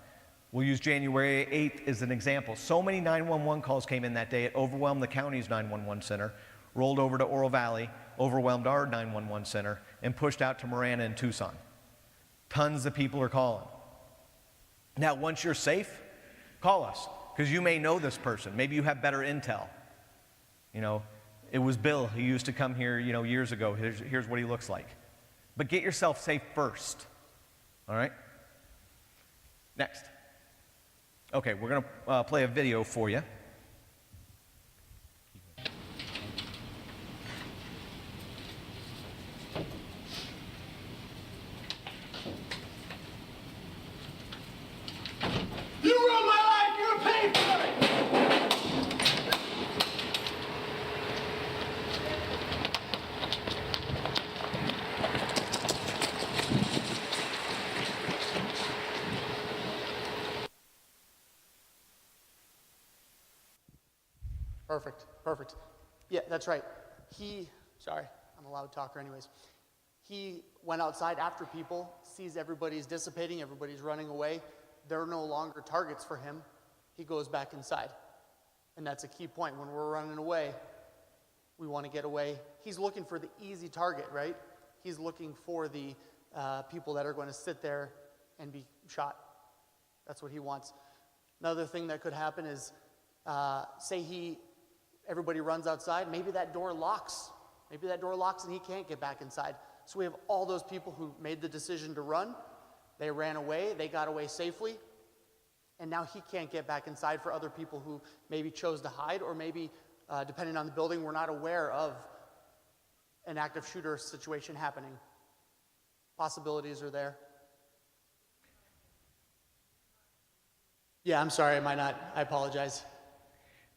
We'll use January 8th as an example. So many 911 calls came in that day, it overwhelmed the county's 911 center, rolled over to Oro Valley, overwhelmed our 911 center, and pushed out to Marana and Tucson. Tons of people are calling. Now, once you're safe, call us, because you may know this person. Maybe you have better intel. It was Bill who used to come here, years ago. Here's what he looks like. But get yourself safe first, all right? Next. Okay, we're going to play a video for you. You ruined my life! You're paying for it! Perfect. Yeah, that's right. Sorry, I'm a loud talker anyways. He went outside after people, sees everybody's dissipating, everybody's running away. They're no longer targets for him. He goes back inside. And that's a key point. When we're running away, we want to get away. He's looking for the easy target, right? He's looking for the people that are going to sit there and be shot. That's what he wants. Another thing that could happen is, say everybody runs outside, maybe that door locks. Maybe that door locks and he can't get back inside. So we have all those people who made the decision to run. They ran away, they got away safely, and now he can't get back inside for other people who maybe chose to hide, or maybe, depending on the building, we're not aware of an active shooter situation happening. Possibilities are there. Yeah, I'm sorry, I might not. I apologize.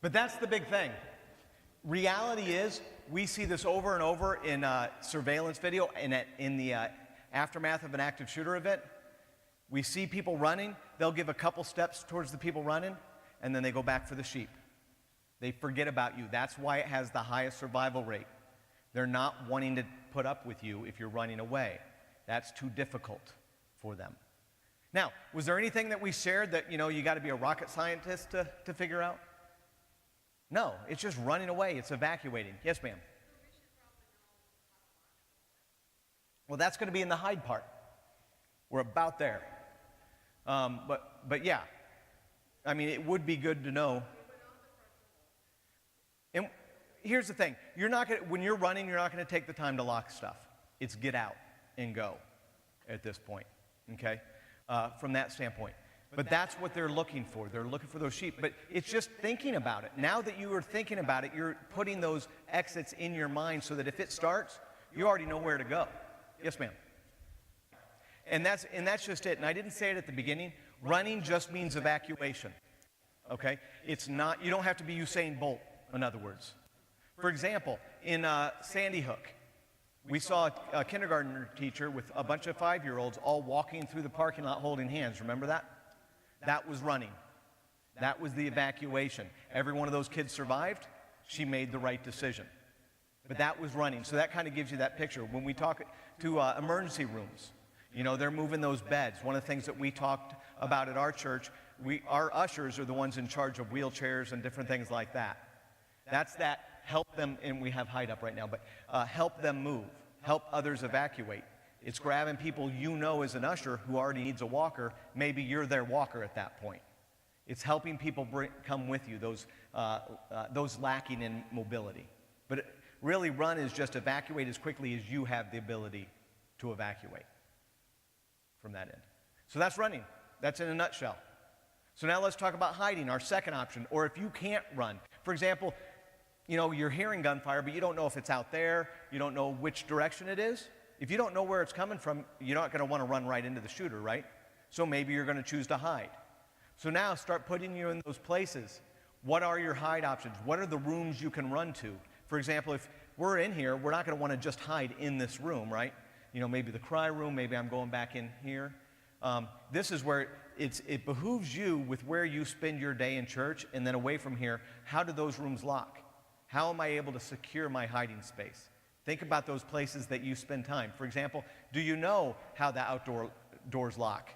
But that's the big thing. Reality is, we see this over and over in surveillance video and in the aftermath of an active shooter event. We see people running, they'll give a couple steps towards the people running, and then they go back for the sheep. They forget about you. That's why it has the highest survival rate. They're not wanting to put up with you if you're running away. That's too difficult for them. Now, was there anything that we shared that, you got to be a rocket scientist to figure out? No, it's just running away. It's evacuating. Yes, ma'am. Well, that's going to be in the hide part. We're about there. But yeah, I mean, it would be good to know. And here's the thing. When you're running, you're not going to take the time to lock stuff. It's get out and go at this point, okay, from that standpoint. But that's what they're looking for. They're looking for those sheep. But it's just thinking about it. Now that you are thinking about it, you're putting those exits in your mind so that if it starts, you already know where to go. Yes, ma'am. And that's just it. And I didn't say it at the beginning. Running just means evacuation, okay? It's not, you don't have to be Usain Bolt, in other words. For example, in Sandy Hook, we saw a kindergarten teacher with a bunch of 5-year-olds all walking through the parking lot holding hands. Remember that? That was running. That was the evacuation. Every one of those kids survived. She made the right decision. But that was running. So that kind of gives you that picture. When we talk to emergency rooms, they're moving those beds. One of the things that we talked about at our church, our ushers are the ones in charge of wheelchairs and different things like that. That's that help them, and we have hide up right now, but help them move, help others evacuate. It's grabbing people as an usher who already needs a walker. Maybe you're their walker at that point. It's helping people come with you, those lacking in mobility. But really, run is just evacuate as quickly as you have the ability to evacuate from that end. So that's running. That's in a nutshell. So now let's talk about hiding, our second option, or if you can't run. For example, you're hearing gunfire, but you don't know if it's out there. You don't know which direction it is. If you don't know where it's coming from, you're not going to want to run right into the shooter, right? So maybe you're going to choose to hide. So now start putting you in those places. What are your hide options? What are the rooms you can run to? For example, if we're in here, we're not going to want to just hide in this room, right? Maybe the cry room, maybe I'm going back in here. This is where it behooves you with where you spend your day in church, and then away from here, how do those rooms lock? How am I able to secure my hiding space? Think about those places that you spend time. For example, do you know how the outdoor doors lock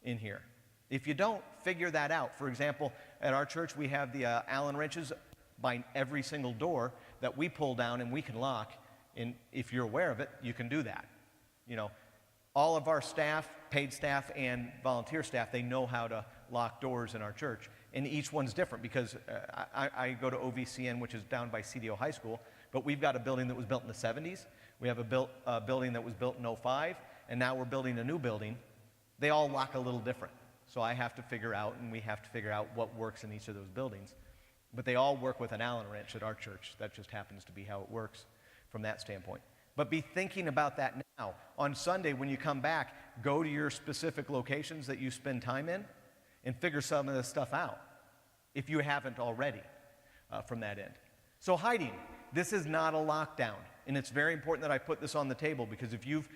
in here? If you don't, figure that out. For example, at our church, we have the Allen wrenches by every single door that we pull down and we can lock. And if you're aware of it, you can do that. All of our staff, paid staff and volunteer staff, they know how to lock doors in our church. And each one's different because I go to OVCN, which is down by CDO High School, but we've got a building that was built in the 70s. We have a building that was built in 05, and now we're building a new building. They all lock a little different. So I have to figure out, and we have to figure out what works in each of those buildings. But they all work with an Allen wrench at our church. That just happens to be how it works from that standpoint. But be thinking about that now. On Sunday, when you come back, go to your specific locations that you spend time in and figure some of this stuff out, if you haven't already, from that end. So hiding, this is not a lockdown. And it's very important that I put this on the table because if you've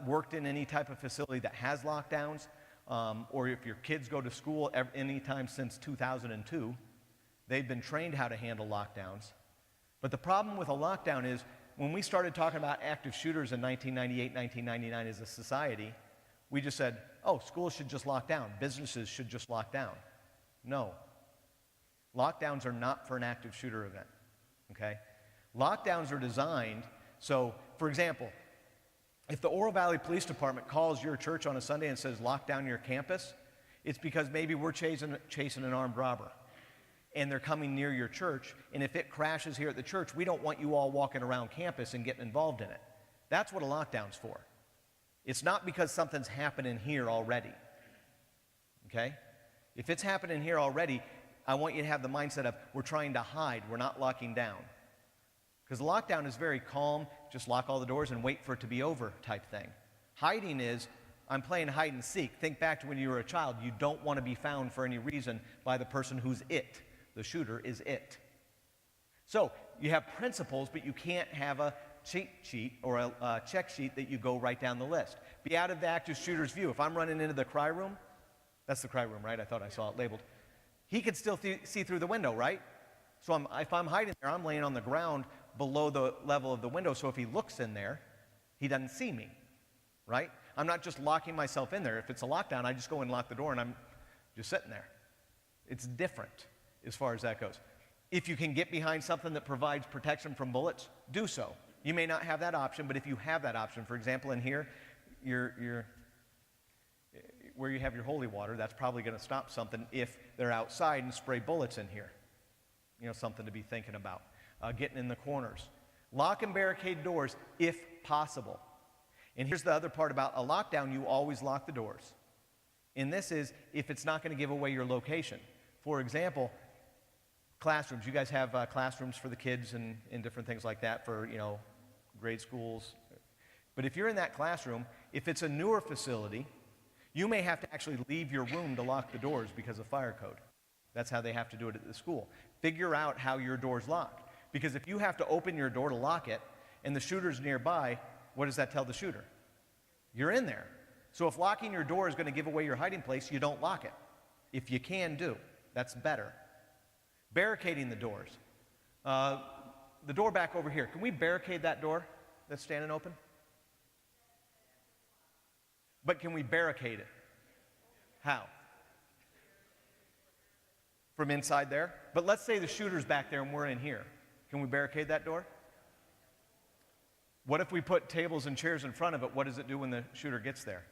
worked in any type of facility that has lockdowns, or if your kids go to school any time since 2002, they've been trained how to handle lockdowns. But the problem with a lockdown is when we started talking about active shooters in 1998, 1999 as a society, we just said, oh, schools should just lock down. Businesses should just lock down. No. Lockdowns are not for an active shooter event, okay? Lockdowns are designed, so, for example, if the Oro Valley Police Department calls your church on a Sunday and says lock down your campus, it's because maybe we're chasing an armed robber and they're coming near your church, and if it crashes here at the church, we don't want you all walking around campus and getting involved in it. That's what a lockdown's for. It's not because something's happening here already, okay? If it's happening here already, I want you to have the mindset of we're trying to hide, we're not locking down. Because lockdown is very calm, just lock all the doors and wait for it to be over type thing. Hiding is, I'm playing hide and seek. Think back to when you were a child. You don't want to be found for any reason by the person who's it. The shooter is it. So you have principles, but you can't have a cheat sheet or a check sheet that you go right down the list. Be out of the active shooter's view. If I'm running into the cry room, that's the cry room, right? I thought I saw it labeled. He could still see through the window, right? So if I'm hiding there, I'm laying on the ground below the level of the window, so if he looks in there, he doesn't see me, right? I'm not just locking myself in there. If it's a lockdown, I just go and lock the door and I'm just sitting there. It's different as far as that goes. If you can get behind something that provides protection from bullets, do so. You may not have that option, but if you have that option, for example, in here, where you have your holy water. That's probably going to stop something if they're outside and spray bullets in here. You know, something to be thinking about. Getting in the corners. Lock and barricade doors if possible. And here's the other part about a lockdown, you always lock the doors. And this is if it's not going to give away your location. For example, classrooms. You guys have classrooms for the kids and different things like that for, you know, grade schools. But if you're in that classroom, if it's a newer facility, you may have to actually leave your room to lock the doors because of fire code. That's how they have to do it at the school. Figure out how your door's locked. Because if you have to open your door to lock it and the shooter's nearby, what does that tell the shooter? You're in there. So if locking your door is going to give away your hiding place, you don't lock it. If you can do, that's better. Barricading the doors. The door back over here. Can we barricade that door that's standing open? But can we barricade it? How? From inside there? But let's say the shooter's back there and we're in here. Can we barricade that door? What if we put tables and chairs in front of it? What does it do when the shooter gets there?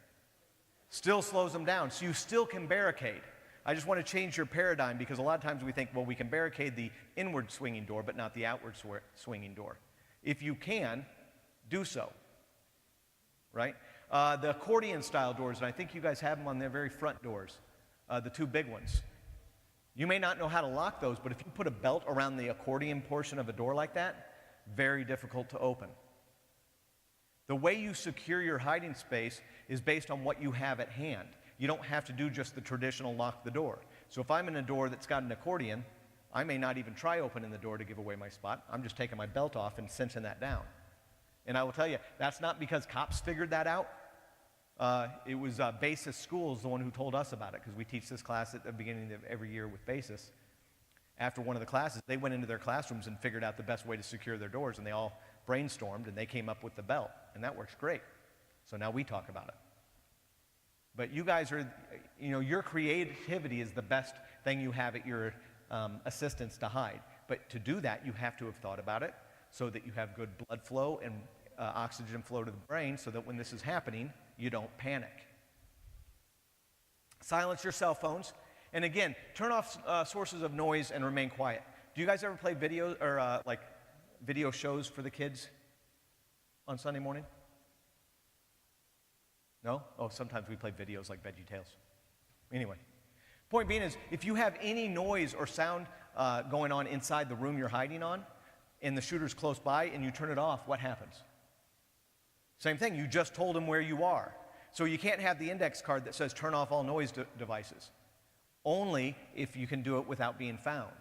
Still slows them down. So you still can barricade. I just want to change your paradigm because a lot of times we think, well, we can barricade the inward swinging door, but not the outward swinging door. If you can, do so. Right? The accordion style doors, and I think you guys have them on their very front doors, the two big ones. You may not know how to lock those, but if you put a belt around the accordion portion of a door like that, very difficult to open. The way you secure your hiding space is based on what you have at hand. You don't have to do just the traditional lock the door. So if I'm in a door that's got an accordion, I may not even try opening the door to give away my spot. I'm just taking my belt off and cinching that down. And I will tell you, that's not because cops figured that out. It was Basis Schools, the one who told us about it, because we teach this class at the beginning of every year with Basis. After one of the classes, they went into their classrooms and figured out the best way to secure their doors, and they all brainstormed, and they came up with the belt, and that works great. So now we talk about it. But you guys are, you know, your creativity is the best thing you have at your assistance to hide. But to do that, you have to have thought about it so that you have good blood flow and oxygen flow to the brain so that when this is happening, you don't panic. Silence your cell phones. And again, turn off sources of noise and remain quiet. Do you guys ever play video or like video shows for the kids on Sunday morning? No? Oh, sometimes we play videos like VeggieTales. Anyway, point being is if you have any noise or sound going on inside the room you're hiding on and the shooter's close by and you turn it off, what happens? Same thing, you just told him where you are. So you can't have the index card that says turn off all noise devices. Only if you can do it without being found.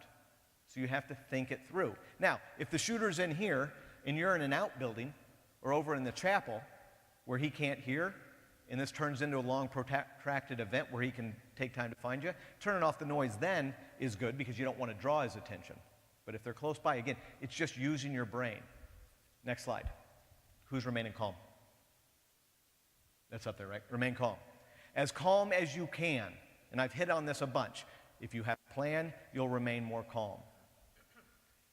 So you have to think it through. Now, if the shooter's in here and you're in an outbuilding or over in the chapel where he can't hear, and this turns into a long protracted event where he can take time to find you, turning off the noise then is good because you don't want to draw his attention. But if they're close by, again, it's just using your brain. Next slide. Who's remaining calm? That's up there, right? Remain calm. As calm as you can. And I've hit on this a bunch. If you have a plan, you'll remain more calm.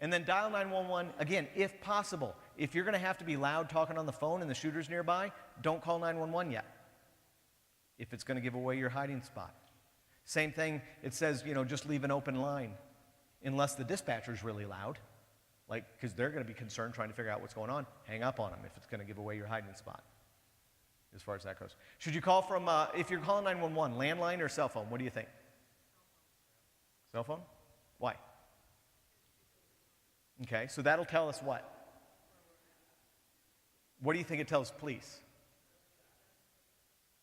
And then dial 911, again, if possible. If you're going to have to be loud talking on the phone and the shooter's nearby, don't call 911 yet. If it's going to give away your hiding spot. Same thing, it says, you know, just leave an open line. Unless the dispatcher's really loud. Like, because they're going to be concerned trying to figure out what's going on. Hang up on them if it's going to give away your hiding spot. As far as that goes. Should you call from, if you're calling 911, landline or cell phone? What do you think? Cell phone? Why? Okay, so that'll tell us what? What do you think it tells police?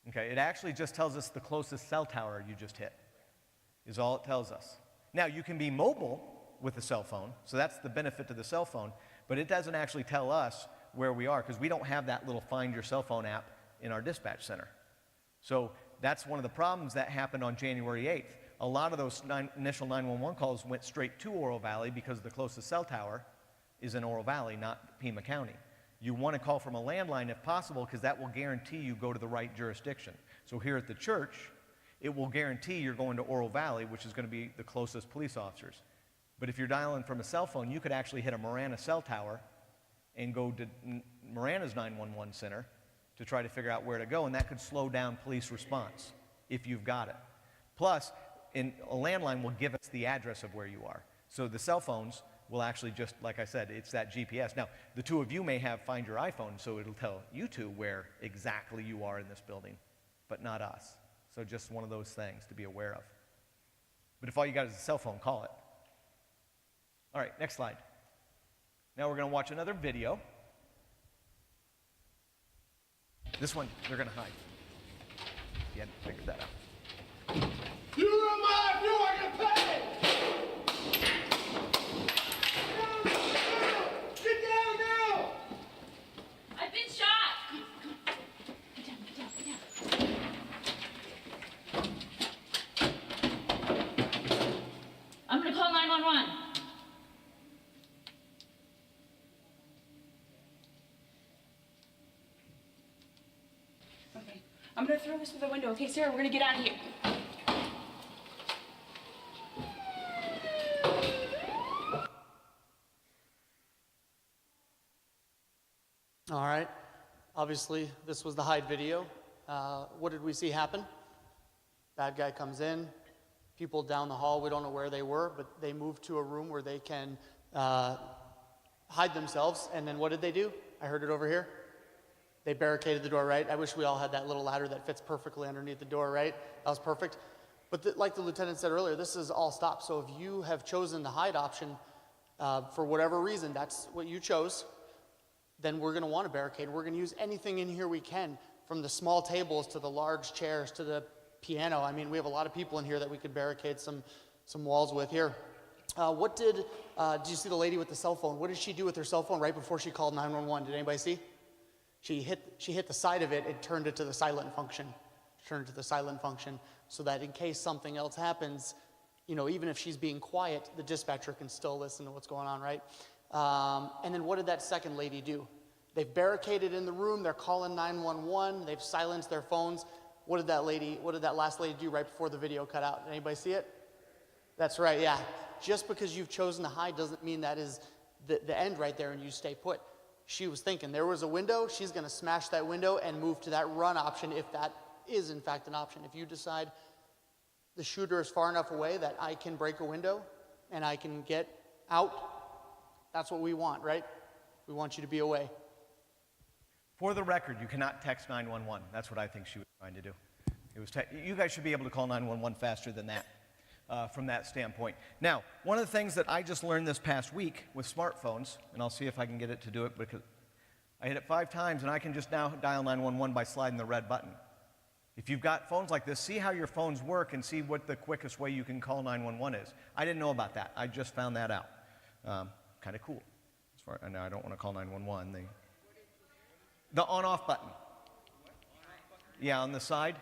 Okay, it actually just tells us the closest cell tower you just hit, is all it tells us. Now, you can be mobile with a cell phone, so that's the benefit to the cell phone, but it doesn't actually tell us where we are because we don't have that little Find Your Cell Phone app in our dispatch center. So that's one of the problems that happened on January 8th. A lot of those initial 911 calls went straight to Oro Valley because the closest cell tower is in Oro Valley, not Pima County. You want to call from a landline if possible because that will guarantee you go to the right jurisdiction. So here at the church, it will guarantee you're going to Oro Valley, which is going to be the closest police officers. But if you're dialing from a cell phone, you could actually hit a Marana cell tower and go to Marana's 911 center to try to figure out where to go, and that could slow down police response. if you've got it. Plus, a landline will give us the address of where you are. So the cell phones will actually just, like I said, it's that GPS. Now, the two of you may have Find Your iPhone, so it'll tell you two where exactly you are in this building, but not us. So just one of those things to be aware of. But if all you got is a cell phone, call it. All right, next slide. Now we're going to watch another video. This one, they're going to hide. You hadn't figured that out. You ruined my life. You are gonna pay. Get down now. I've been shot! Get down, get down, get down. I'm gonna call 911. Okay, I'm gonna throw this through the window. Okay, Sarah, we're gonna get out of here. All right. Obviously, this was the hide video. What did we see happen? Bad guy comes in. People down the hall, we don't know where they were, but they moved to a room where they can hide themselves. And then what did they do? I heard it over here. They barricaded the door, right? I wish we all had that little ladder that fits perfectly underneath the door, right? That was perfect. But like the lieutenant said earlier, this is all stop. So if you have chosen the hide option for whatever reason, that's what you chose, then we're going to want to barricade. We're going to use anything in here we can, from the small tables to the large chairs to the piano. I mean, we have a lot of people in here that we could barricade some walls with here. Did you see the lady with the cell phone? What did she do with her cell phone right before she called 911? Did anybody see? She hit the side of it and turned it to the silent function. Turned it to the silent function so that in case something else happens, even if she's being quiet, the dispatcher can still listen to what's going on, right? And then what did that second lady do? They've barricaded in the room. They're calling 911. They've silenced their phones. What did that last lady do right before the video cut out? Did anybody see it? That's right, yeah. Just because you've chosen to hide doesn't mean that is the end right there and you stay put. She was thinking there was a window. She's going to smash that window and move to that run option if that is in fact an option. If you decide the shooter is far enough away that I can break a window and I can get out, that's what we want, right? We want you to be away. For the record, you cannot text 911. That's what I think she was trying to do. You guys should be able to call 911 faster than that, from that standpoint. Now, one of the things that I just learned this past week with smartphones, and I'll see if I can get it to do it, because I hit it 5 times, and I can just now dial 911 by sliding the red button. If you've got phones like this, see how your phones work and see what the quickest way you can call 911 is. I didn't know about that. I just found that out. Kind of cool. No, I don't want to call 911. The on-off button. Yeah, on the side.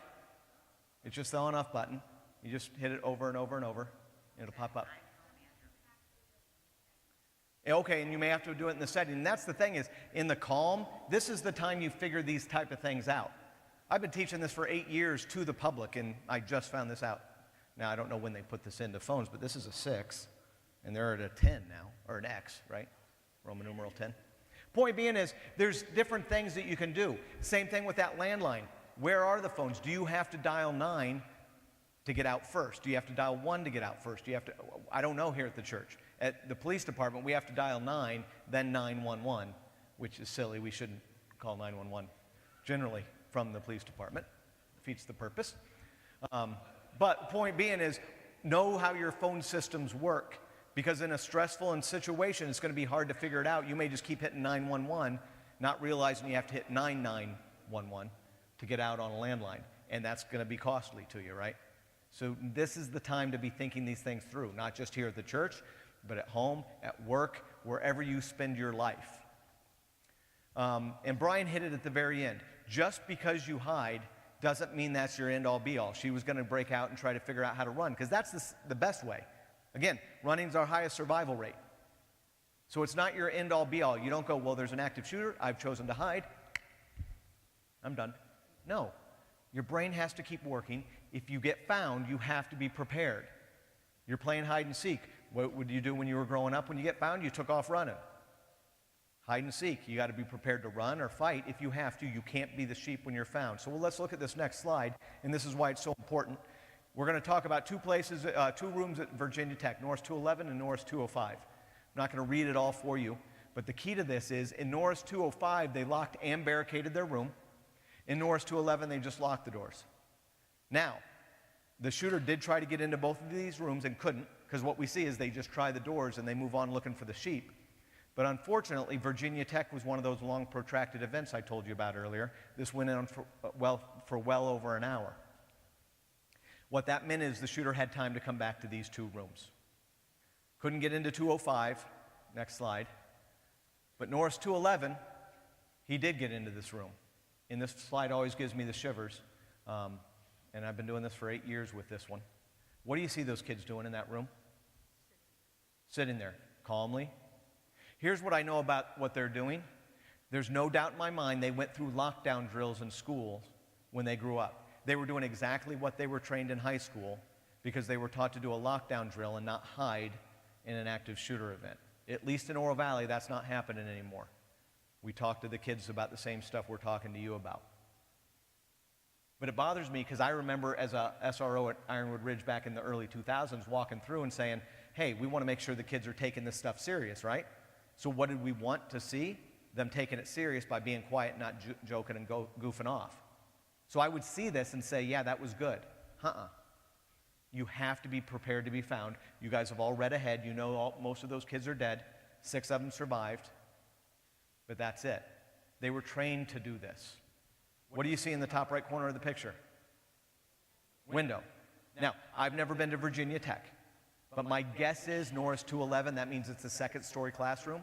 It's just the on-off button. You just hit it over and over and over, and it'll pop up. Okay, and you may have to do it in the setting. And that's the thing is, in the calm, this is the time you figure these type of things out. I've been teaching this for 8 years to the public, and I just found this out. Now, I don't know when they put this into phones, but this is a 6, and they're at a 10 now, or an X, right? Roman numeral 10. Point being is, there's different things that you can do. Same thing with that landline. Where are the phones? Do you have to dial 9 to get out first? Do you have to dial 1 to get out first? Do you have to, I don't know here at the church. At the police department, we have to dial 9, then 911, which is silly. We shouldn't call 911 generally from the police department. Defeats the purpose. But point being is, know how your phone systems work, because in a stressful situation, it's going to be hard to figure it out. You may just keep hitting 911, not realizing you have to hit 9911 to get out on a landline, and that's going to be costly to you, right? So this is the time to be thinking these things through, not just here at the church, but at home, at work, wherever you spend your life. And Brian hit it at the very end. Just because you hide doesn't mean that's your end-all, be-all. She was going to break out and try to figure out how to run, because that's the best way. Again, running's our highest survival rate. So it's not your end-all, be-all. You don't go, well, there's an active shooter. I've chosen to hide. I'm done. No. Your brain has to keep working. If you get found, you have to be prepared. You're playing hide and seek. What would you do when you were growing up? When you get found, you took off running. Hide and seek. You got to be prepared to run or fight if you have to. You can't be the sheep when you're found. So let's look at this next slide, and this is why it's so important. We're going to talk about two rooms at Virginia Tech, Norris 211 and Norris 205. I'm not going to read it all for you, but the key to this is in Norris 205, they locked and barricaded their room. In Norris 211, they just locked the doors. Now, the shooter did try to get into both of these rooms and couldn't, because what we see is they just try the doors and they move on looking for the sheep. But unfortunately, Virginia Tech was one of those long, protracted events I told you about earlier. This went on for well over an hour. What that meant is the shooter had time to come back to these two rooms. Couldn't get into 205. Next slide. But Norris 211, he did get into this room. And this slide always gives me the shivers. And I've been doing this for 8 years with this one. What do you see those kids doing in that room? Sitting there, calmly. Here's what I know about what they're doing. There's no doubt in my mind they went through lockdown drills in school when they grew up. They were doing exactly what they were trained in high school because they were taught to do a lockdown drill and not hide in an active shooter event. At least in Oro Valley, that's not happening anymore. We talk to the kids about the same stuff we're talking to you about. But it bothers me because I remember as a SRO at Ironwood Ridge back in the early 2000s walking through and saying, hey, we want to make sure the kids are taking this stuff serious, right? So what did we want to see? Them taking it serious by being quiet, not joking and goofing off. So I would see this and say, yeah, that was good. You have to be prepared to be found. You guys have all read ahead. You know most of those kids are dead. 6 of them survived. But that's it. They were trained to do this. What do you see in the top right corner of the picture? Window. Now, I've never been to Virginia Tech. But my guess is Norris 211, that means it's a second-story classroom.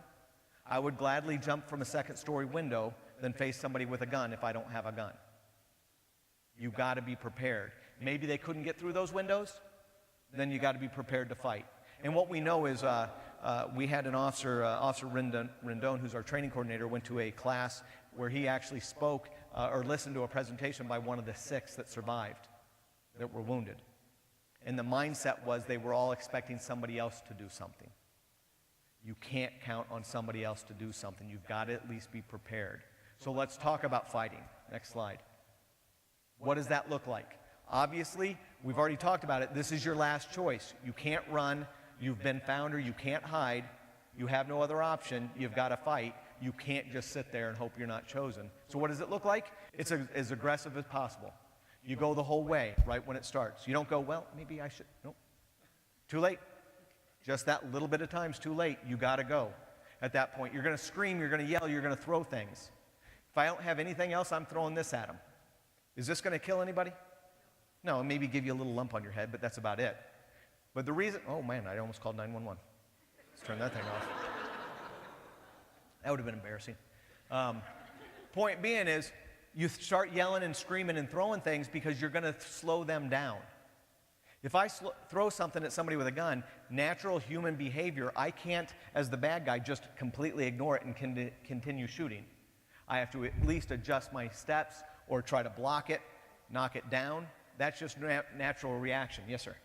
I would gladly jump from a second-story window than face somebody with a gun if I don't have a gun. You got to be prepared. Maybe they couldn't get through those windows, then you got to be prepared to fight. And what we know is we had an officer, Officer Rendon, who's our training coordinator, went to a class where he actually spoke or listened to a presentation by one of the 6 that survived, that were wounded. And the mindset was they were all expecting somebody else to do something. You can't count on somebody else to do something. You've got to at least be prepared. So let's talk about fighting. Next slide. What does that look like? Obviously, we've already talked about it. This is your last choice. You can't run. You've been found or you can't hide. You have no other option. You've got to fight. You can't just sit there and hope you're not chosen. So what does it look like? It's as aggressive as possible. You go the whole way right when it starts. You don't go, well, maybe I should. Nope. Too late. Just that little bit of time's too late. You got to go. At that point, you're going to scream, you're going to yell, you're going to throw things. If I don't have anything else, I'm throwing this at them. Is this going to kill anybody? No, maybe give you a little lump on your head, but that's about it. But the reason, oh man, I almost called 911. Let's turn that thing off. That would have been embarrassing. Point being is, you start yelling and screaming and throwing things because you're going to slow them down. If I throw something at somebody with a gun, natural human behavior, I can't, as the bad guy, just completely ignore it and continue shooting. I have to at least adjust my steps or try to block it, knock it down. That's just natural reaction. Yes, sir?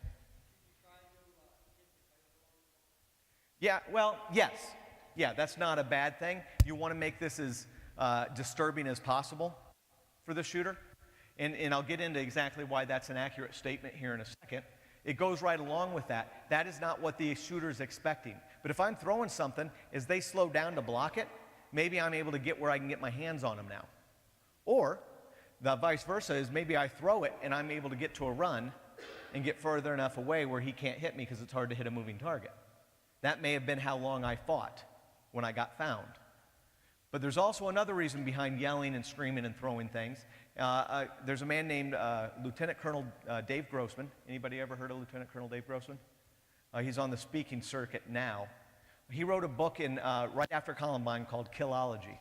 Yeah, well, yes. Yeah, that's not a bad thing. You want to make this as disturbing as possible for the shooter. And I'll get into exactly why that's an accurate statement here in a second. It goes right along with that. That is not what the shooter's expecting. But if I'm throwing something, as they slow down to block it, maybe I'm able to get where I can get my hands on them now. Or the vice versa is maybe I throw it and I'm able to get to a run and get further enough away where he can't hit me because it's hard to hit a moving target. That may have been how long I fought when I got found. But there's also another reason behind yelling and screaming and throwing things. There's a man named Lieutenant Colonel Dave Grossman. Anybody ever heard of Lieutenant Colonel Dave Grossman? He's on the speaking circuit now. He wrote a book right after Columbine called Killology.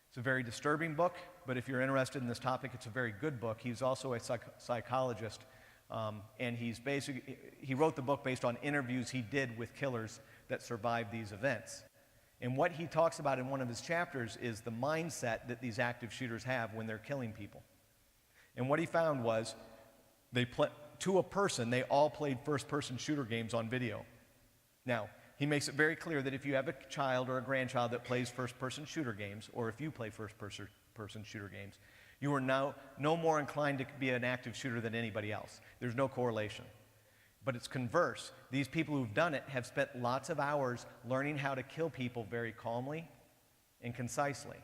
It's a very disturbing book, but if you're interested in this topic, it's a very good book. He's also a psychologist, and he wrote the book based on interviews he did with killers that survived these events. And what he talks about in one of his chapters is the mindset that these active shooters have when they're killing people. And what he found was, to a person, they all played first-person shooter games on video. Now, He makes it very clear that if you have a child or a grandchild that plays first-person shooter games, or if you play first-person shooter games, you are now no more inclined to be an active shooter than anybody else. There's no correlation. But it's converse. These people who've done it have spent lots of hours learning how to kill people very calmly and concisely.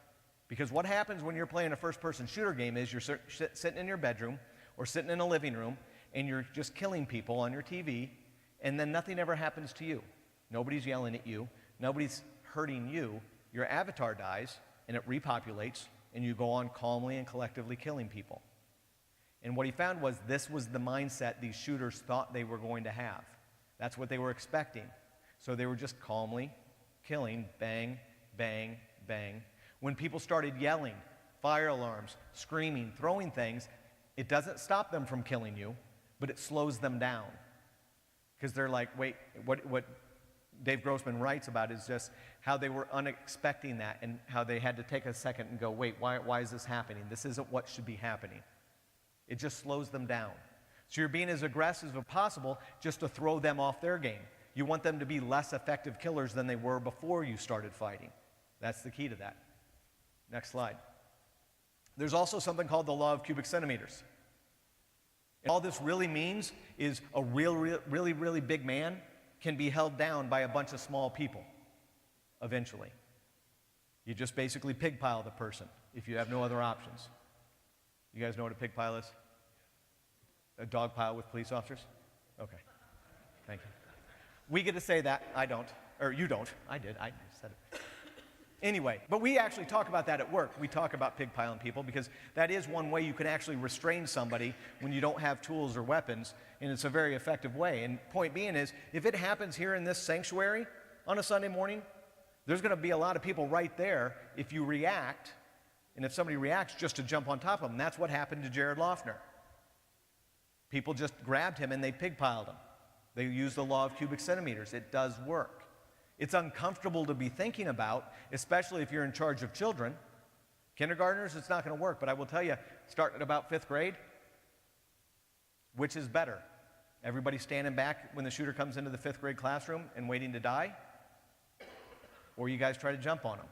Because what happens when you're playing a first-person shooter game is you're sitting in your bedroom or sitting in a living room and you're just killing people on your TV, and then nothing ever happens to you. Nobody's yelling at you. Nobody's hurting you. Your avatar dies, and it repopulates, and you go on calmly and collectively killing people. And what he found was this was the mindset these shooters thought they were going to have. That's what they were expecting. So they were just calmly killing, bang, bang, bang. When people started yelling, fire alarms, screaming, throwing things, it doesn't stop them from killing you, but it slows them down. Because they're like, wait, what Dave Grossman writes about is just how they were unexpecting that and how they had to take a second and go, wait, why is this happening? This isn't what should be happening. It just slows them down. So you're being as aggressive as possible just to throw them off their game. You want them to be less effective killers than they were before you started fighting. That's the key to that. Next slide. There's also something called the law of cubic centimeters. And all this really means is a really big man can be held down by a bunch of small people eventually. You just basically pig pile the person if you have no other options. You guys know what a pig pile is? A dog pile with police officers? Okay. Thank you. We get to say that. I don't. Or you don't. I did. I said it. Anyway, but we actually talk about that at work. We talk about pig piling people because that is one way you can actually restrain somebody when you don't have tools or weapons, and it's a very effective way. And point being is, if it happens here in this sanctuary on a Sunday morning, there's going to be a lot of people right there if you react, and if somebody reacts just to jump on top of them. That's what happened to Jared Loeffner. People just grabbed him and they pig piled him. They used the law of cubic centimeters. It does work. It's uncomfortable to be thinking about, especially if you're in charge of children. Kindergartners, it's not going to work, but I will tell you, starting at about 5th grade, which is better? Everybody standing back when the shooter comes into the 5th grade classroom and waiting to die? Or you guys try to jump on them?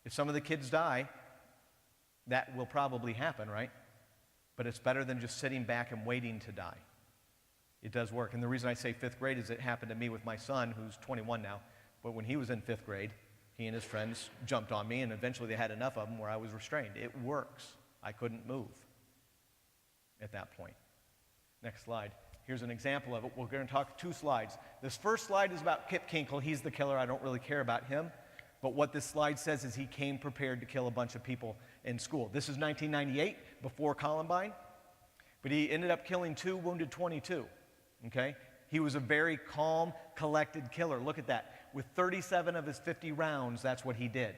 If some of the kids die, that will probably happen, right? But it's better than just sitting back and waiting to die. It does work. And the reason I say 5th grade is it happened to me with my son, who's 21 now. But when he was in 5th grade, he and his friends jumped on me, and eventually they had enough of them where I was restrained. It works. I couldn't move at that point. Next slide. Here's an example of it. We're going to talk 2 slides. This first slide is about Kip Kinkle. He's the killer. I don't really care about him. But what this slide says is he came prepared to kill a bunch of people in school. This is 1998, before Columbine. But he ended up killing 2, wounded 22. Okay? He was a very calm, collected killer. Look at that. With 37 of his 50 rounds, that's what he did.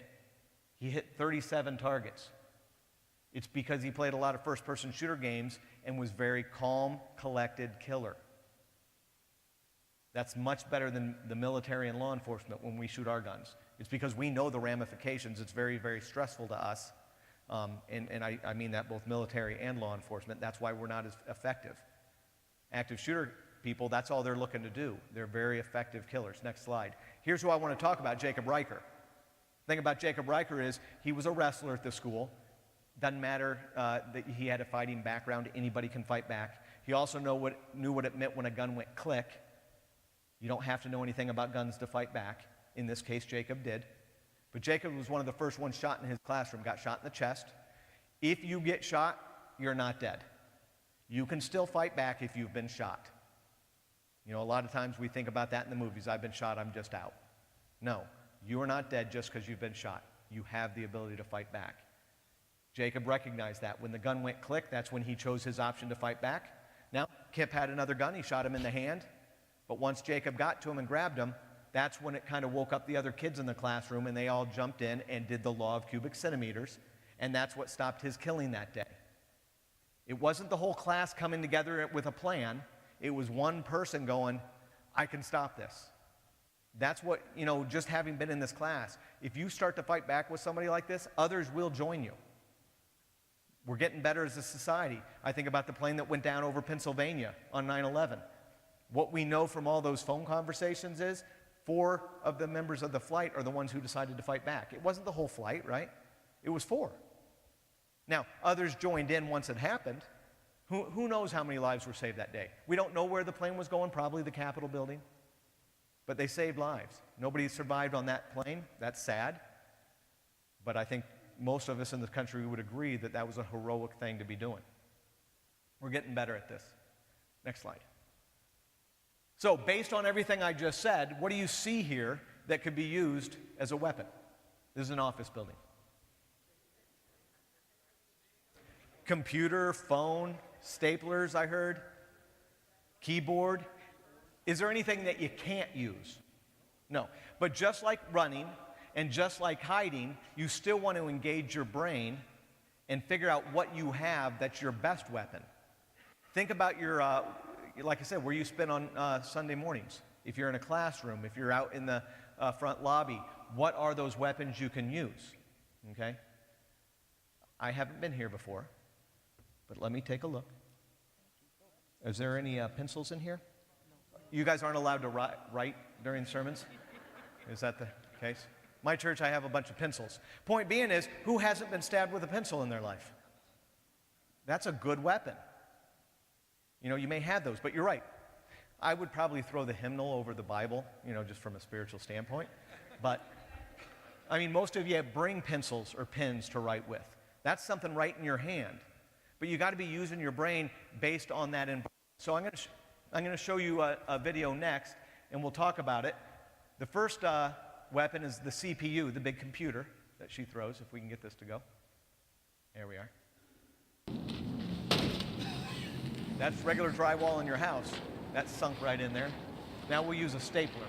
He hit 37 targets. It's because he played a lot of first-person shooter games and was very calm, collected killer. That's much better than the military and law enforcement when we shoot our guns. It's because we know the ramifications. It's very, very stressful to us. And I mean that both military and law enforcement. That's why we're not as effective. Active shooter people, that's all they're looking to do. They're very effective killers. Next slide. Here's who I want to talk about, Jacob Riker. The thing about Jacob Riker is he was a wrestler at the school. Doesn't matter that he had a fighting background. Anybody can fight back. He also knew what it meant when a gun went click. You don't have to know anything about guns to fight back. In this case, Jacob did. But Jacob was one of the first ones shot in his classroom, got shot in the chest. If you get shot, you're not dead. You can still fight back if you've been shot. You know, a lot of times we think about that in the movies. I've been shot, I'm just out. No, you are not dead just because you've been shot. You have the ability to fight back. Jacob recognized that. When the gun went click, that's when he chose his option to fight back. Now, Kip had another gun. He shot him in the hand. But once Jacob got to him and grabbed him, that's when it kind of woke up the other kids in the classroom, and they all jumped in and did the law of cubic centimeters, and that's what stopped his killing that day. It wasn't the whole class coming together with a plan. It was one person going, I can stop this. That's what, just having been in this class, if you start to fight back with somebody like this, others will join you. We're getting better as a society. I think about the plane that went down over Pennsylvania on 9/11. What we know from all those phone conversations is 4 of the members of the flight are the ones who decided to fight back. It wasn't the whole flight, right? It was 4. Now, others joined in once it happened. Who knows how many lives were saved that day? We don't know where the plane was going, probably the Capitol building. But they saved lives. Nobody survived on that plane. That's sad. But I think most of us in this country would agree that that was a heroic thing to be doing. We're getting better at this. Next slide. So, based on everything I just said, what do you see here that could be used as a weapon? This is an office building. Computer, phone, staplers, I heard, keyboard. Is there anything that you can't use? No. But just like running and just like hiding, you still want to engage your brain and figure out what you have that's your best weapon. Think about your, like I said, where you spend on Sunday mornings. If you're in a classroom, if you're out in the front lobby, what are those weapons you can use? Okay? I haven't been here before, but let me take a look. Is there any pencils in here? You guys aren't allowed to write during sermons? Is that the case? My church, I have a bunch of pencils. Point being is, who hasn't been stabbed with a pencil in their life? That's a good weapon. You know, you may have those, but you're right. I would probably throw the hymnal over the Bible, you know, just from a spiritual standpoint. But, I mean, most of you bring pencils or pens to write with. That's something right in your hand. But you got to be using your brain based on that environment. So I'm going to show you a video next, and we'll talk about it. The first weapon is the CPU, the big computer that she throws, if we can get this to go. There we are. That's regular drywall in your house. That's sunk right in there. Now we'll use a stapler.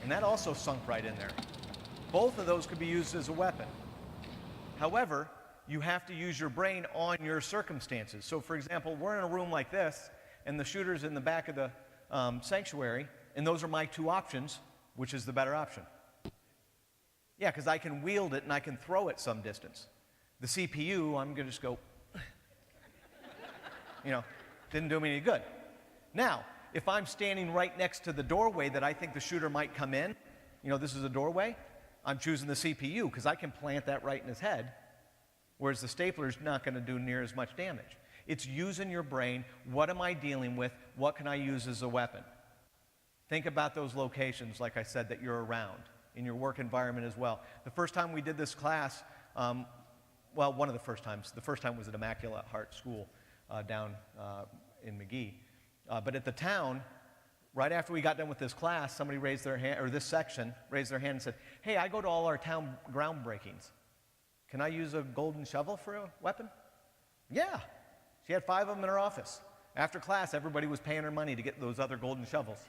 And that also sunk right in there. Both of those could be used as a weapon. However, you have to use your brain on your circumstances. So, for example, we're in a room like this, and the shooter's in the back of the sanctuary, and those are my 2 options. Which is the better option? Yeah, because I can wield it and I can throw it some distance. The CPU, I'm going to just go, you know, didn't do me any good. Now, if I'm standing right next to the doorway that I think the shooter might come in, you know, this is a doorway, I'm choosing the CPU because I can plant that right in his head, whereas the stapler's not going to do near as much damage. It's using your brain. What am I dealing with? What can I use as a weapon? Think about those locations, like I said, that you're around, in your work environment as well. The first time we did this class, well, one of the first times. The first time was at Immaculate Heart School down in McGee. But at the town, right after we got done with this class, somebody raised their hand, or this section raised their hand and said, hey, I go to all our town groundbreakings. Can I use a golden shovel for a weapon? Yeah. She had 5 of them in her office. After class, everybody was paying her money to get those other golden shovels.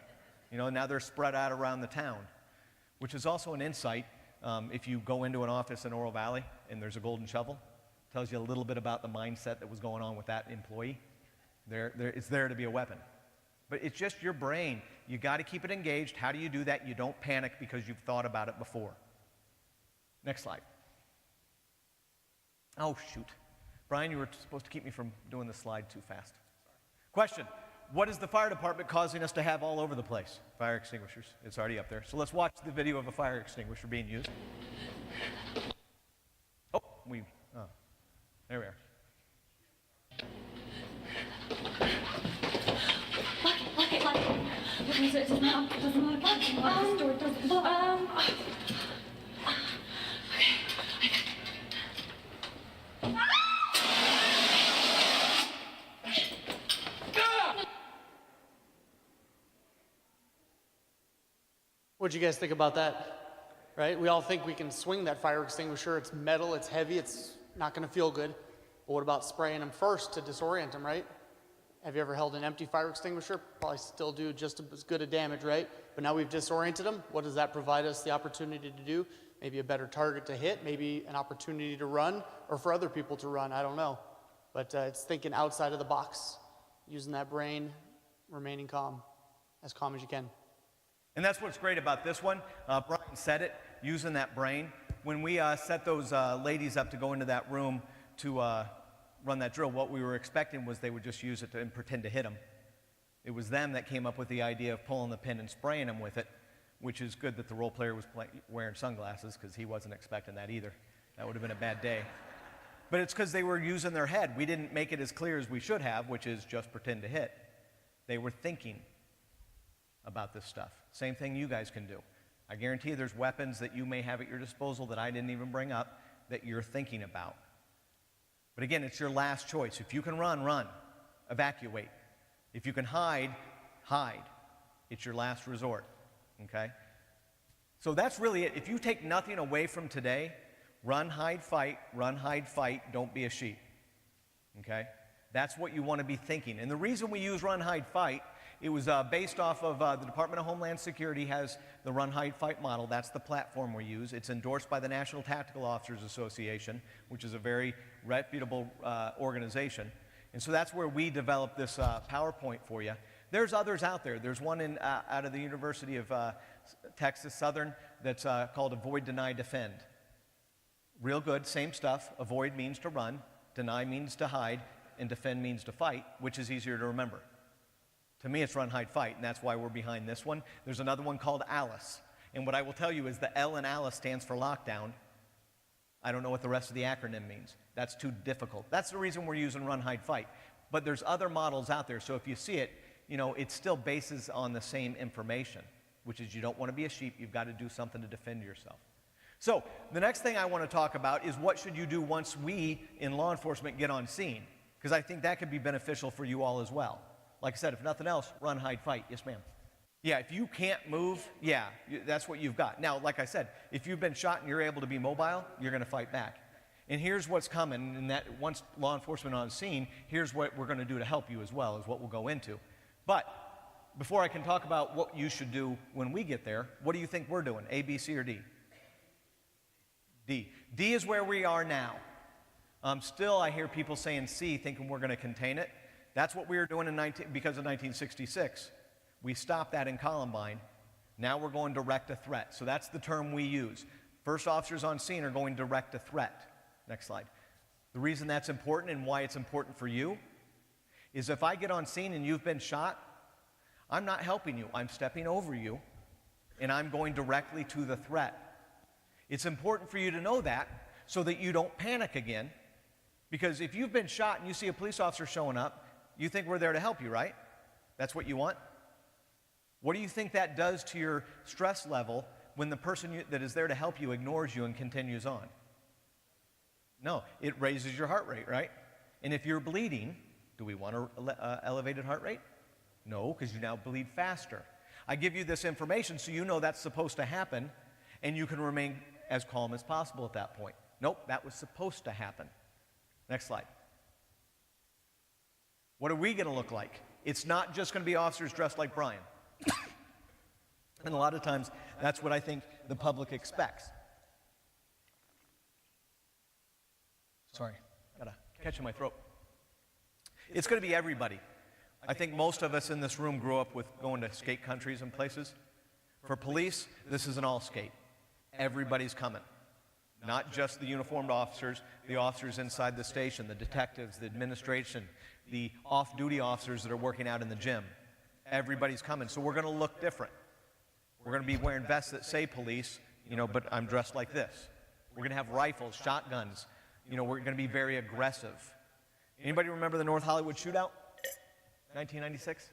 You know, now they're spread out around the town, which is also an insight. If you go into an office in Oro Valley and there's a golden shovel, it tells you a little bit about the mindset that was going on with that employee. It's there to be a weapon. But it's just your brain. You got to keep it engaged. How do you do that? You don't panic because you've thought about it before. Next slide. Oh, shoot. Brian, you were supposed to keep me from doing the slide too fast. Question. What is the fire department causing us to have all over the place? Fire extinguishers. It's already up there. So let's watch the video of a fire extinguisher being used. Oh, there we are. Lock it. It doesn't lock. The door doesn't lock. What'd you guys think about that? Right? We all think we can swing that fire extinguisher. It's metal, it's heavy, it's not going to feel good. But what about spraying them first to disorient them, right? Have you ever held an empty fire extinguisher? Probably still do just as good a damage, right? But now we've disoriented them. What does that provide us the opportunity to do? Maybe a better target to hit, maybe an opportunity to run, or for other people to run, I don't know. But it's thinking outside of the box, using that brain, remaining calm, as calm as you can. And that's what's great about this one. Brian said it, using that brain. When we set those ladies up to go into that room to run that drill, what we were expecting was they would just use it to and pretend to hit them. It was them that came up with the idea of pulling the pin and spraying them with it, which is good that the role player was wearing sunglasses because he wasn't expecting that either. That would have been a bad day. But it's because they were using their head. We didn't make it as clear as we should have, which is just pretend to hit. They were thinking about this stuff. Same thing you guys can do. I guarantee you there's weapons that you may have at your disposal that I didn't even bring up that you're thinking about. But again, it's your last choice. If you can run, run. Evacuate. If you can hide, hide. It's your last resort, okay? So that's really it. If you take nothing away from today, run, hide, fight, don't be a sheep, okay? That's what you want to be thinking. And the reason we use run, hide, fight, it was based off of the Department of Homeland Security has the run, hide, fight model. That's the platform we use. It's endorsed by the National Tactical Officers Association, which is a very reputable organization. And so that's where we developed this PowerPoint for you. There's others out there. There's one out of the University of Texas Southern that's called Avoid, Deny, Defend. Real good, same stuff. Avoid means to run, deny means to hide, and defend means to fight, which is easier to remember. To me, it's run, hide, fight, and that's why we're behind this one. There's another one called ALICE. And what I will tell you is the L in ALICE stands for lockdown. I don't know what the rest of the acronym means. That's too difficult. That's the reason we're using run, hide, fight. But there's other models out there, so if you see it, you know, it still bases on the same information, which is you don't want to be a sheep, you've got to do something to defend yourself. So the next thing I want to talk about is what should you do once we in law enforcement get on scene, because I think that could be beneficial for you all as well. Like I said, if nothing else, run, hide, fight. Yes, ma'am. Yeah, if you can't move, yeah, that's what you've got. Now, like I said, if you've been shot and you're able to be mobile, you're going to fight back. And here's what's coming, and that once law enforcement on scene, here's what we're going to do to help you as well, is what we'll go into. But before I can talk about what you should do when we get there, what do you think we're doing, A, B, C, or D? D. D is where we are now. Still, I hear people saying C, thinking we're going to contain it. That's what we were doing because of 1966. We stopped that in Columbine. Now we're going direct to threat. So that's the term we use. First officers on scene are going direct to threat. Next slide. The reason that's important and why it's important for you is if I get on scene and you've been shot, I'm not helping you. I'm stepping over you, and I'm going directly to the threat. It's important for you to know that so that you don't panic again, because if you've been shot and you see a police officer showing up, you think we're there to help you, right? That's what you want? What do you think that does to your stress level when the person that is there to help you ignores you and continues on? No, it raises your heart rate, right? And if you're bleeding, do we want an elevated heart rate? No, because you now bleed faster. I give you this information so you know that's supposed to happen, and you can remain as calm as possible at that point. Nope, that was supposed to happen. Next slide. What are we going to look like? It's not just going to be officers dressed like Brian. And a lot of times, that's what I think the public expects. Sorry, got a catch in my throat. It's going to be everybody. I think most of us in this room grew up with going to skate countries and places. For police, this is an all skate. Everybody's coming. Not just the uniformed officers, the officers inside the station, the detectives, the administration, the off-duty officers that are working out in the gym. Everybody's coming, so we're going to look different. We're going to be wearing vests that say police, but I'm dressed like this. We're going to have rifles, shotguns. We're going to be very aggressive. Anybody remember the North Hollywood shootout? 1996?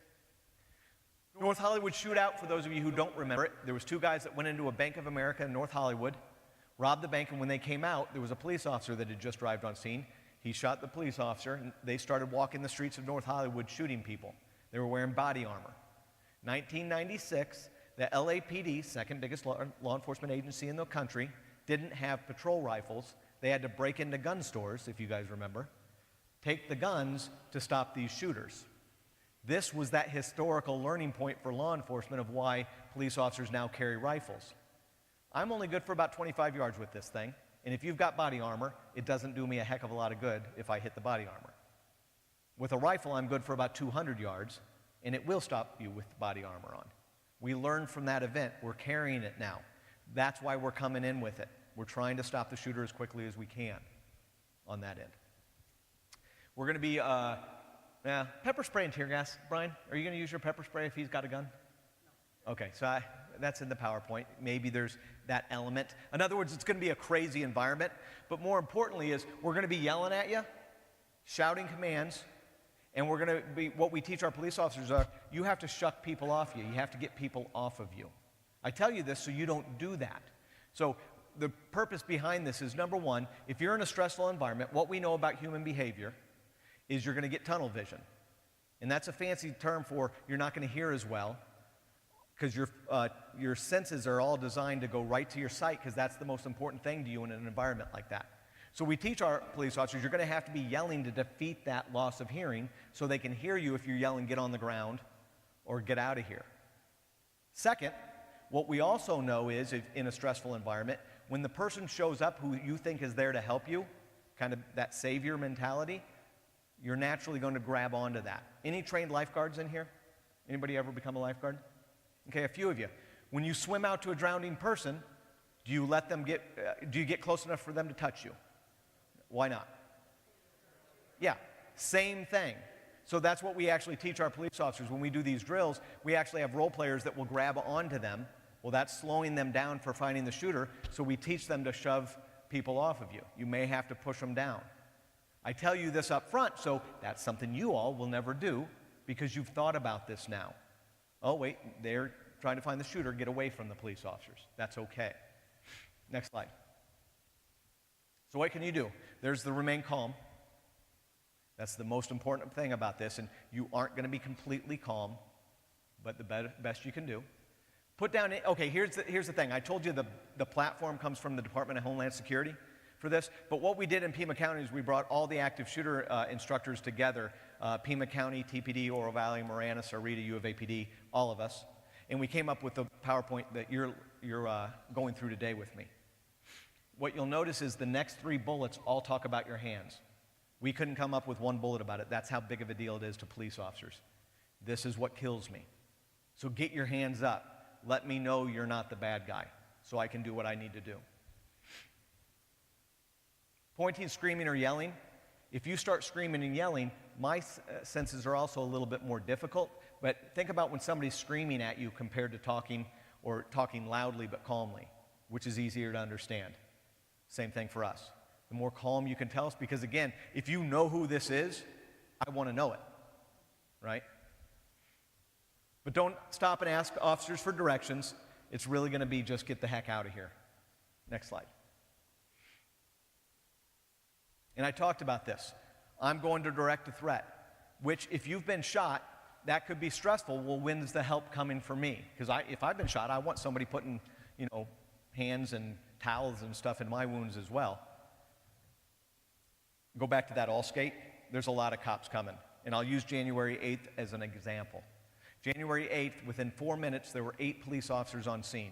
North Hollywood shootout, for those of you who don't remember it, there was two guys that went into a Bank of America in North Hollywood, robbed the bank, and when they came out, there was a police officer that had just arrived on scene. He shot the police officer, and they started walking the streets of North Hollywood shooting people. They were wearing body armor. 1996, the LAPD, second biggest law enforcement agency in the country, didn't have patrol rifles. They had to break into gun stores, if you guys remember, take the guns to stop these shooters. This was that historical learning point for law enforcement of why police officers now carry rifles. I'm only good for about 25 yards with this thing, and if you've got body armor, it doesn't do me a heck of a lot of good if I hit the body armor. With a rifle, I'm good for about 200 yards, and it will stop you with body armor on. We learned from that event. We're carrying it now. That's why we're coming in with it. We're trying to stop the shooter as quickly as we can on that end. We're going to be pepper spray and tear gas. Brian, are you going to use your pepper spray if he's got a gun? No. Okay, so that's in the PowerPoint. Maybe there's that element. In other words, it's going to be a crazy environment. But more importantly is we're going to be yelling at you, shouting commands, and we're going to be, what we teach our police officers are, you have to shuck people off you. You have to get people off of you. I tell you this so you don't do that. So the purpose behind this is, number one, if you're in a stressful environment, what we know about human behavior is you're going to get tunnel vision. And that's a fancy term for you're not going to hear as well because your senses are all designed to go right to your sight because that's the most important thing to you in an environment like that. So we teach our police officers, you're going to have to be yelling to defeat that loss of hearing so they can hear you if you're yelling, get on the ground or get out of here. Second, what we also know is if in a stressful environment, when the person shows up who you think is there to help you, kind of that savior mentality, you're naturally going to grab onto that. Any trained lifeguards in here? Anybody ever become a lifeguard? Okay, a few of you. When you swim out to a drowning person, do you get close enough for them to touch you? Why not? Yeah, same thing. So that's what we actually teach our police officers. When we do these drills, we actually have role players that will grab onto them. Well, that's slowing them down for finding the shooter, so we teach them to shove people off of you. You may have to push them down. I tell you this up front, so that's something you all will never do because you've thought about this now. Oh, wait, they're trying to find the shooter. Get away from the police officers. That's okay. Next slide. So what can you do? There's the remain calm. That's the most important thing about this, and you aren't going to be completely calm, but the best you can do. Put down, okay, here's the thing. I told you the platform comes from the Department of Homeland Security for this, but what we did in Pima County is we brought all the active shooter instructors together, Pima County, TPD, Oro Valley, Marana, Sarita, U of APD, all of us, and we came up with the PowerPoint that you're going through today with me. What you'll notice is the next 3 bullets all talk about your hands. We couldn't come up with one bullet about it. That's how big of a deal it is to police officers. This is what kills me. So get your hands up. Let me know you're not the bad guy so I can do what I need to do. Pointing, screaming, or yelling. If you start screaming and yelling, my senses are also a little bit more difficult. But think about when somebody's screaming at you compared to talking or talking loudly but calmly, which is easier to understand. Same thing for us. The more calm you can tell us, because again, if you know who this is, I want to know it, right? But don't stop and ask officers for directions. It's really going to be just get the heck out of here. Next slide. And I talked about this. I'm going to direct a threat, which if you've been shot, that could be stressful. Well, when's the help coming for me? Because if I've been shot, I want somebody putting, hands and towels and stuff in my wounds as well. Go back to that all skate. There's a lot of cops coming. And I'll use January 8th as an example. January 8th, within 4 minutes, there were 8 police officers on scene.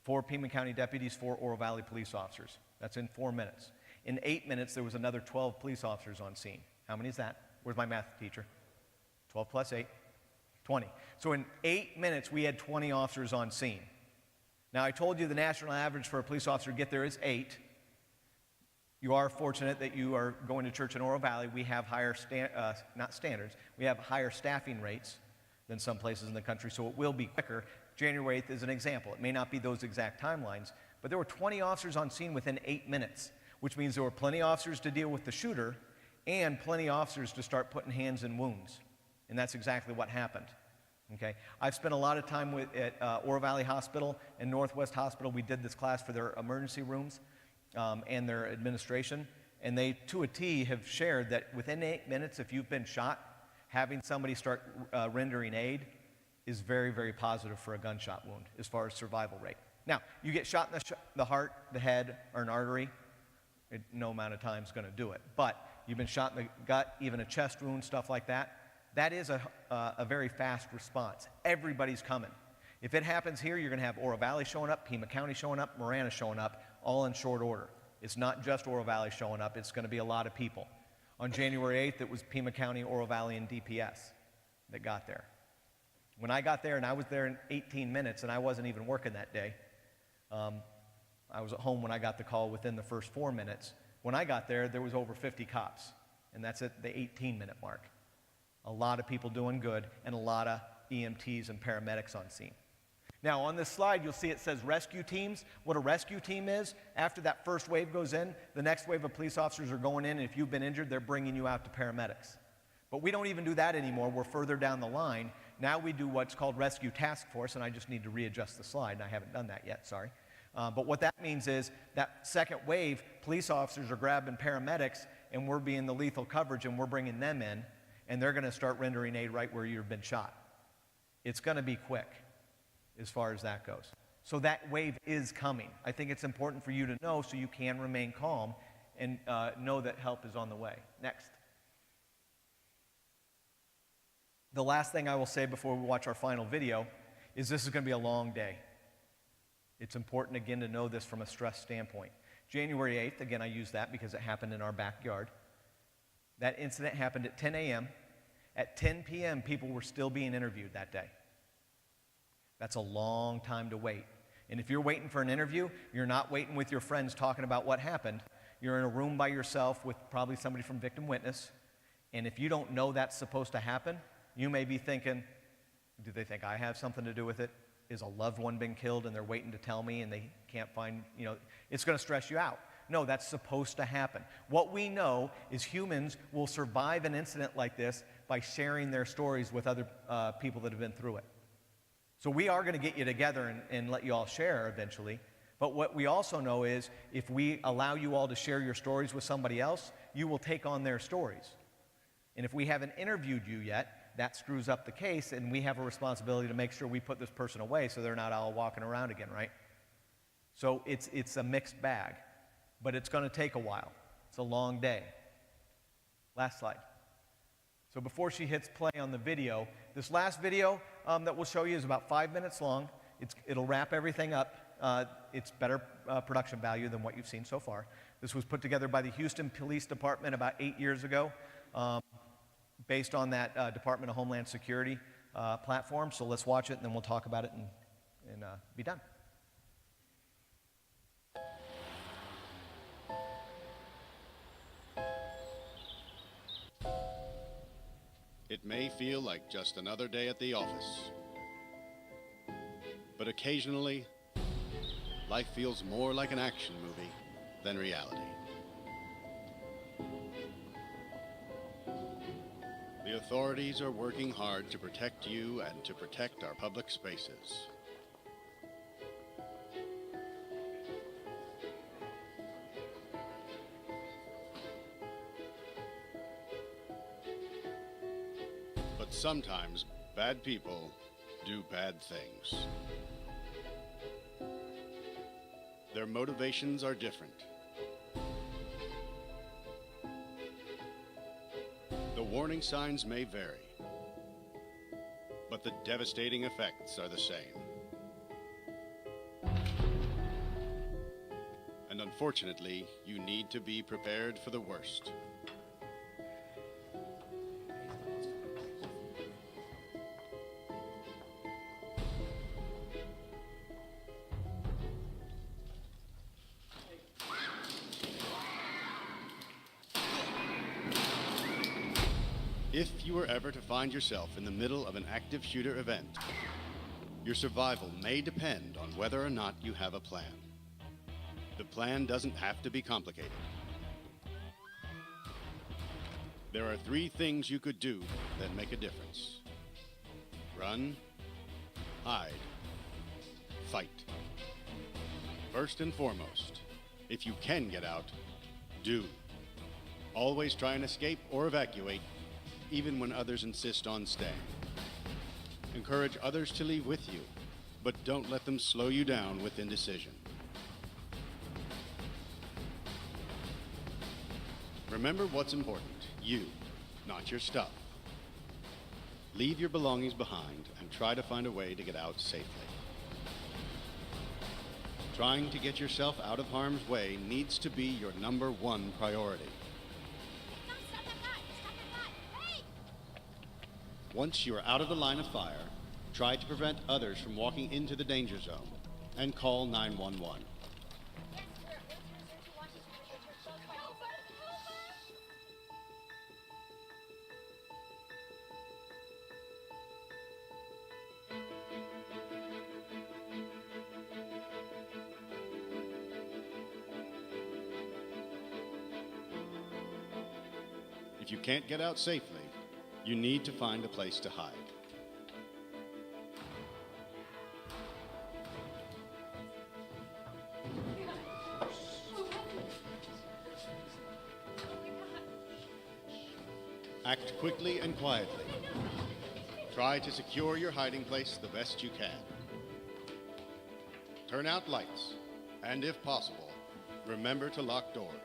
4 Pima County deputies, 4 Oro Valley police officers. That's in 4 minutes. In 8 minutes, there was another 12 police officers on scene. How many is that? Where's my math teacher? 12 plus 8? 20. So in 8 minutes, we had 20 officers on scene. Now, I told you the national average for a police officer to get there is 8. You are fortunate that you are going to church in Oro Valley. We have higher, we have higher staffing rates than some places in the country, so it will be quicker. January 8th is an example. It may not be those exact timelines, but there were 20 officers on scene within 8 minutes, which means there were plenty of officers to deal with the shooter and plenty of officers to start putting hands in wounds. And that's exactly what happened. Okay? I've spent a lot of time at Oro Valley Hospital and Northwest Hospital. We did this class for their emergency rooms and their administration. And they, to a T, have shared that within 8 minutes, if you've been shot, having somebody start rendering aid is very, very positive for a gunshot wound as far as survival rate. Now, you get shot in the heart, the head, or an artery, no amount of time is going to do it. But you've been shot in the gut, even a chest wound, stuff like that, that is a very fast response. Everybody's coming. If it happens here, you're going to have Oro Valley showing up, Pima County showing up, Marana showing up, all in short order. It's not just Oro Valley showing up. It's going to be a lot of people. On January 8th, it was Pima County, Oro Valley, and DPS that got there. When I got there, and I was there in 18 minutes, and I wasn't even working that day. I was at home when I got the call within the first 4 minutes. When I got there, there was over 50 cops. and that's at the 18-minute mark. A lot of people doing good, and a lot of EMTs and paramedics on scene. Now, on this slide, you'll see it says rescue teams. What a rescue team is, after that first wave goes in, the next wave of police officers are going in, and if you've been injured, they're bringing you out to paramedics. But we don't even do that anymore. We're further down the line. Now we do what's called Rescue Task Force, and I just need to readjust the slide, and I haven't done that yet, sorry. But what that means is that second wave, police officers are grabbing paramedics, and we're being the lethal coverage, and we're bringing them in, and they're going to start rendering aid right where you've been shot. It's going to be quick as far as that goes. So that wave is coming. I think it's important for you to know so you can remain calm and know that help is on the way. Next. The last thing I will say before we watch our final video is this is going to be a long day. It's important, again, to know this from a stress standpoint. January 8th, again, I use that because it happened in our backyard. That incident happened at 10 a.m. At 10 p.m., people were still being interviewed that day. That's a long time to wait. And if you're waiting for an interview, you're not waiting with your friends talking about what happened. You're in a room by yourself with probably somebody from Victim Witness. And if you don't know that's supposed to happen, you may be thinking, do they think I have something to do with it? Is a loved one been killed and they're waiting to tell me and they can't find, it's going to stress you out. No, that's supposed to happen. What we know is humans will survive an incident like this by sharing their stories with other people that have been through it. So we are going to get you together and let you all share eventually. But what we also know is if we allow you all to share your stories with somebody else, you will take on their stories. And if we haven't interviewed you yet, that screws up the case, and we have a responsibility to make sure we put this person away so they're not all walking around again, right? So it's a mixed bag, but it's going to take a while. It's a long day. Last slide. So before she hits play on the video, this last video that we'll show you is about 5 minutes long. It'll wrap everything up. It's better production value than what you've seen so far. This was put together by the Houston Police Department about 8 years ago, based on that Department of Homeland Security platform. So let's watch it, and then we'll talk about it and be done. It may feel like just another day at the office, but occasionally, life feels more like an action movie than reality. The authorities are working hard to protect you and to protect our public spaces. But sometimes bad people do bad things. Their motivations are different. The warning signs may vary, but the devastating effects are the same. And unfortunately, you need to be prepared for the worst. If you were ever to find yourself in the middle of an active shooter event, your survival may depend on whether or not you have a plan. The plan doesn't have to be complicated. There are 3 things you could do that make a difference: run, hide, fight. First and foremost, if you can get out, do. Always try and escape or evacuate, even when others insist on staying. Encourage others to leave with you, but don't let them slow you down with indecision. Remember what's important: you, not your stuff. Leave your belongings behind and try to find a way to get out safely. Trying to get yourself out of harm's way needs to be your #1 priority. Once you are out of the line of fire, try to prevent others from walking into the danger zone and call 911. if you can't get out safely, you need to find a place to hide. Act quickly and quietly. Try to secure your hiding place the best you can. Turn out lights, and if possible, remember to lock doors.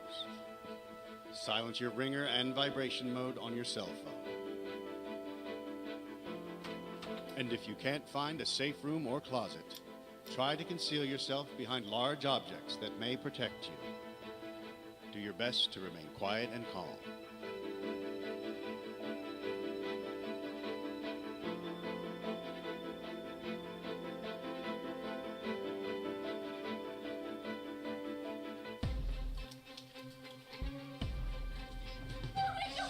Silence your ringer and vibration mode on your cell phone. And if you can't find a safe room or closet, try to conceal yourself behind large objects that may protect you. Do your best to remain quiet and calm.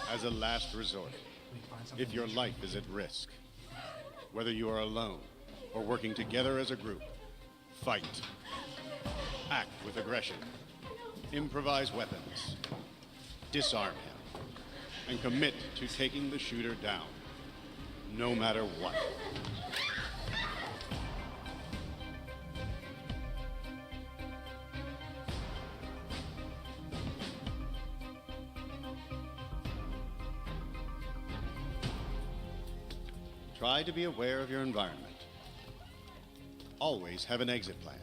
As a last resort, if your life is at risk, whether you are alone or working together as a group, fight. Act with aggression. Improvise weapons. Disarm him. And commit to taking the shooter down, no matter what. Try to be aware of your environment. Always have an exit plan.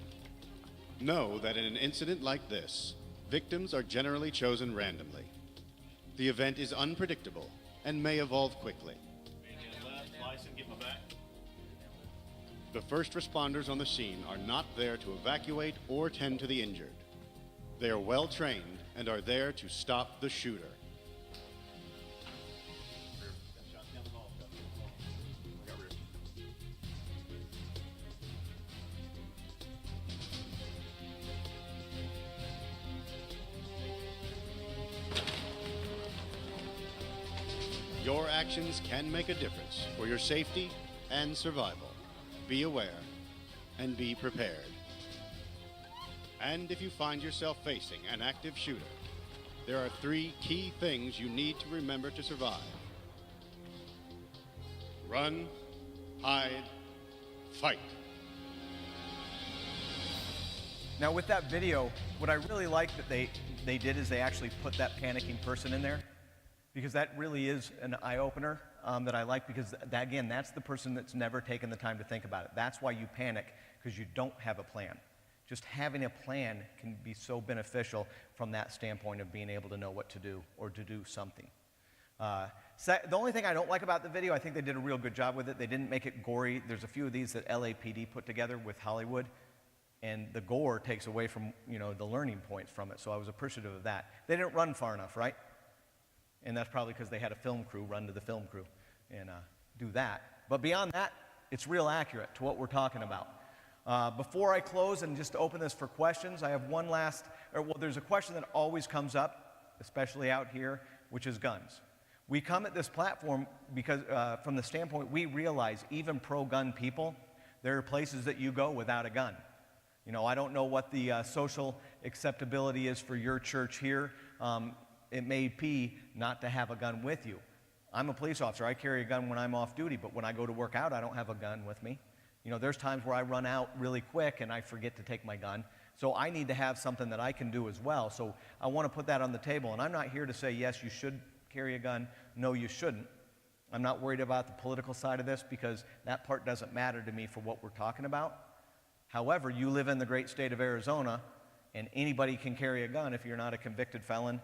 Know that in an incident like this, victims are generally chosen randomly. The event is unpredictable and may evolve quickly. The first responders on the scene are not there to evacuate or tend to the injured. They are well trained and are there to stop the shooter. Your actions can make a difference for your safety and survival. Be aware and be prepared. And if you find yourself facing an active shooter, there are 3 key things you need to remember to survive. Run, hide, fight. Now with that video, what I really like that they did is they actually put that panicking person in there, because that really is an eye-opener that I like, because that, again, that's the person that's never taken the time to think about it. That's why you panic, because you don't have a plan. Just having a plan can be so beneficial from that standpoint of being able to know what to do or to do something. The only thing I don't like about the video, I think they did a real good job with it. They didn't make it gory. There's a few of these that LAPD put together with Hollywood, and the gore takes away from, the learning points from it, so I was appreciative of that. They didn't run far enough, right? And that's probably because they had a film crew run to the film crew and do that. But beyond that, it's real accurate to what we're talking about. Before I close and just open this for questions, I have one there's a question that always comes up, especially out here, which is guns. We come at this platform because from the standpoint we realize even pro-gun people, there are places that you go without a gun. I don't know what the social acceptability is for your church here. It may be not to have a gun with you. I'm a police officer. I carry a gun when I'm off duty, but when I go to work out, I don't have a gun with me. There's times where I run out really quick and I forget to take my gun. So I need to have something that I can do as well. So I want to put that on the table. And I'm not here to say, yes, you should carry a gun. No, you shouldn't. I'm not worried about the political side of this because that part doesn't matter to me for what we're talking about. However, you live in the great state of Arizona, and anybody can carry a gun if you're not a convicted felon,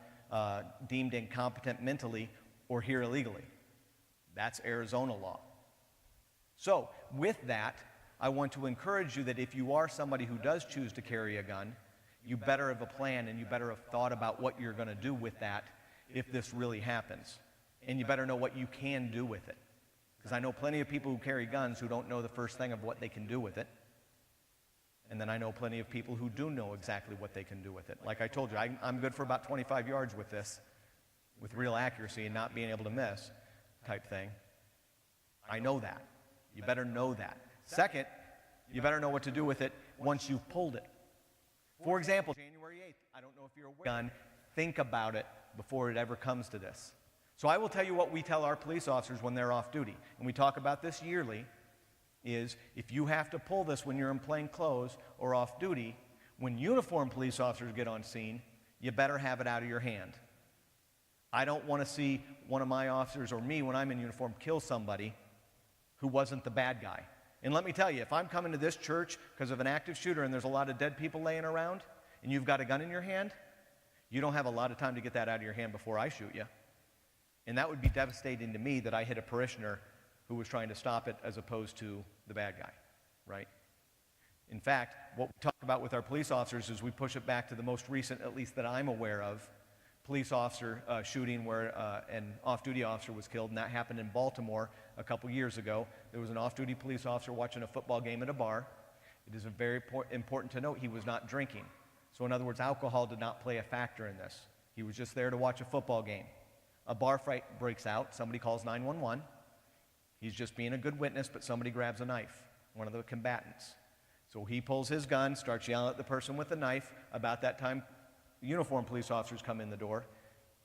deemed incompetent mentally, or here illegally. That's Arizona law. So with that, I want to encourage you that if you are somebody who does choose to carry a gun, you better have a plan and you better have thought about what you're going to do with that if this really happens. And you better know what you can do with it. Because I know plenty of people who carry guns who don't know the first thing of what they can do with it. And then I know plenty of people who do know exactly what they can do with it. Like I told you, I'm good for about 25 yards with this, with real accuracy and not being able to miss type thing. I know that. You better know that. Second, you better know what to do with it once you've pulled it. For example, January 8th, I don't know if you're aware, gun, think about it before it ever comes to this. So I will tell you what we tell our police officers when they're off duty, and we talk about this yearly, is if you have to pull this when you're in plain clothes or off duty, when uniformed police officers get on scene, you better have it out of your hand. I don't want to see one of my officers or me when I'm in uniform kill somebody who wasn't the bad guy. And let me tell you, if I'm coming to this church because of an active shooter and there's a lot of dead people laying around and you've got a gun in your hand, you don't have a lot of time to get that out of your hand before I shoot you. And that would be devastating to me that I hit a parishioner who was trying to stop it as opposed to the bad guy, right? In fact, what we talk about with our police officers is we push it back to the most recent, at least that I'm aware of, police officer shooting where an off-duty officer was killed, and that happened in Baltimore a couple years ago. There was an off-duty police officer watching a football game at a bar. It is very important to note he was not drinking. So in other words, alcohol did not play a factor in this. He was just there to watch a football game. A bar fight breaks out. Somebody calls 911. He's just being a good witness, but somebody grabs a knife, one of the combatants. So he pulls his gun, starts yelling at the person with the knife. About that time, uniformed police officers come in the door.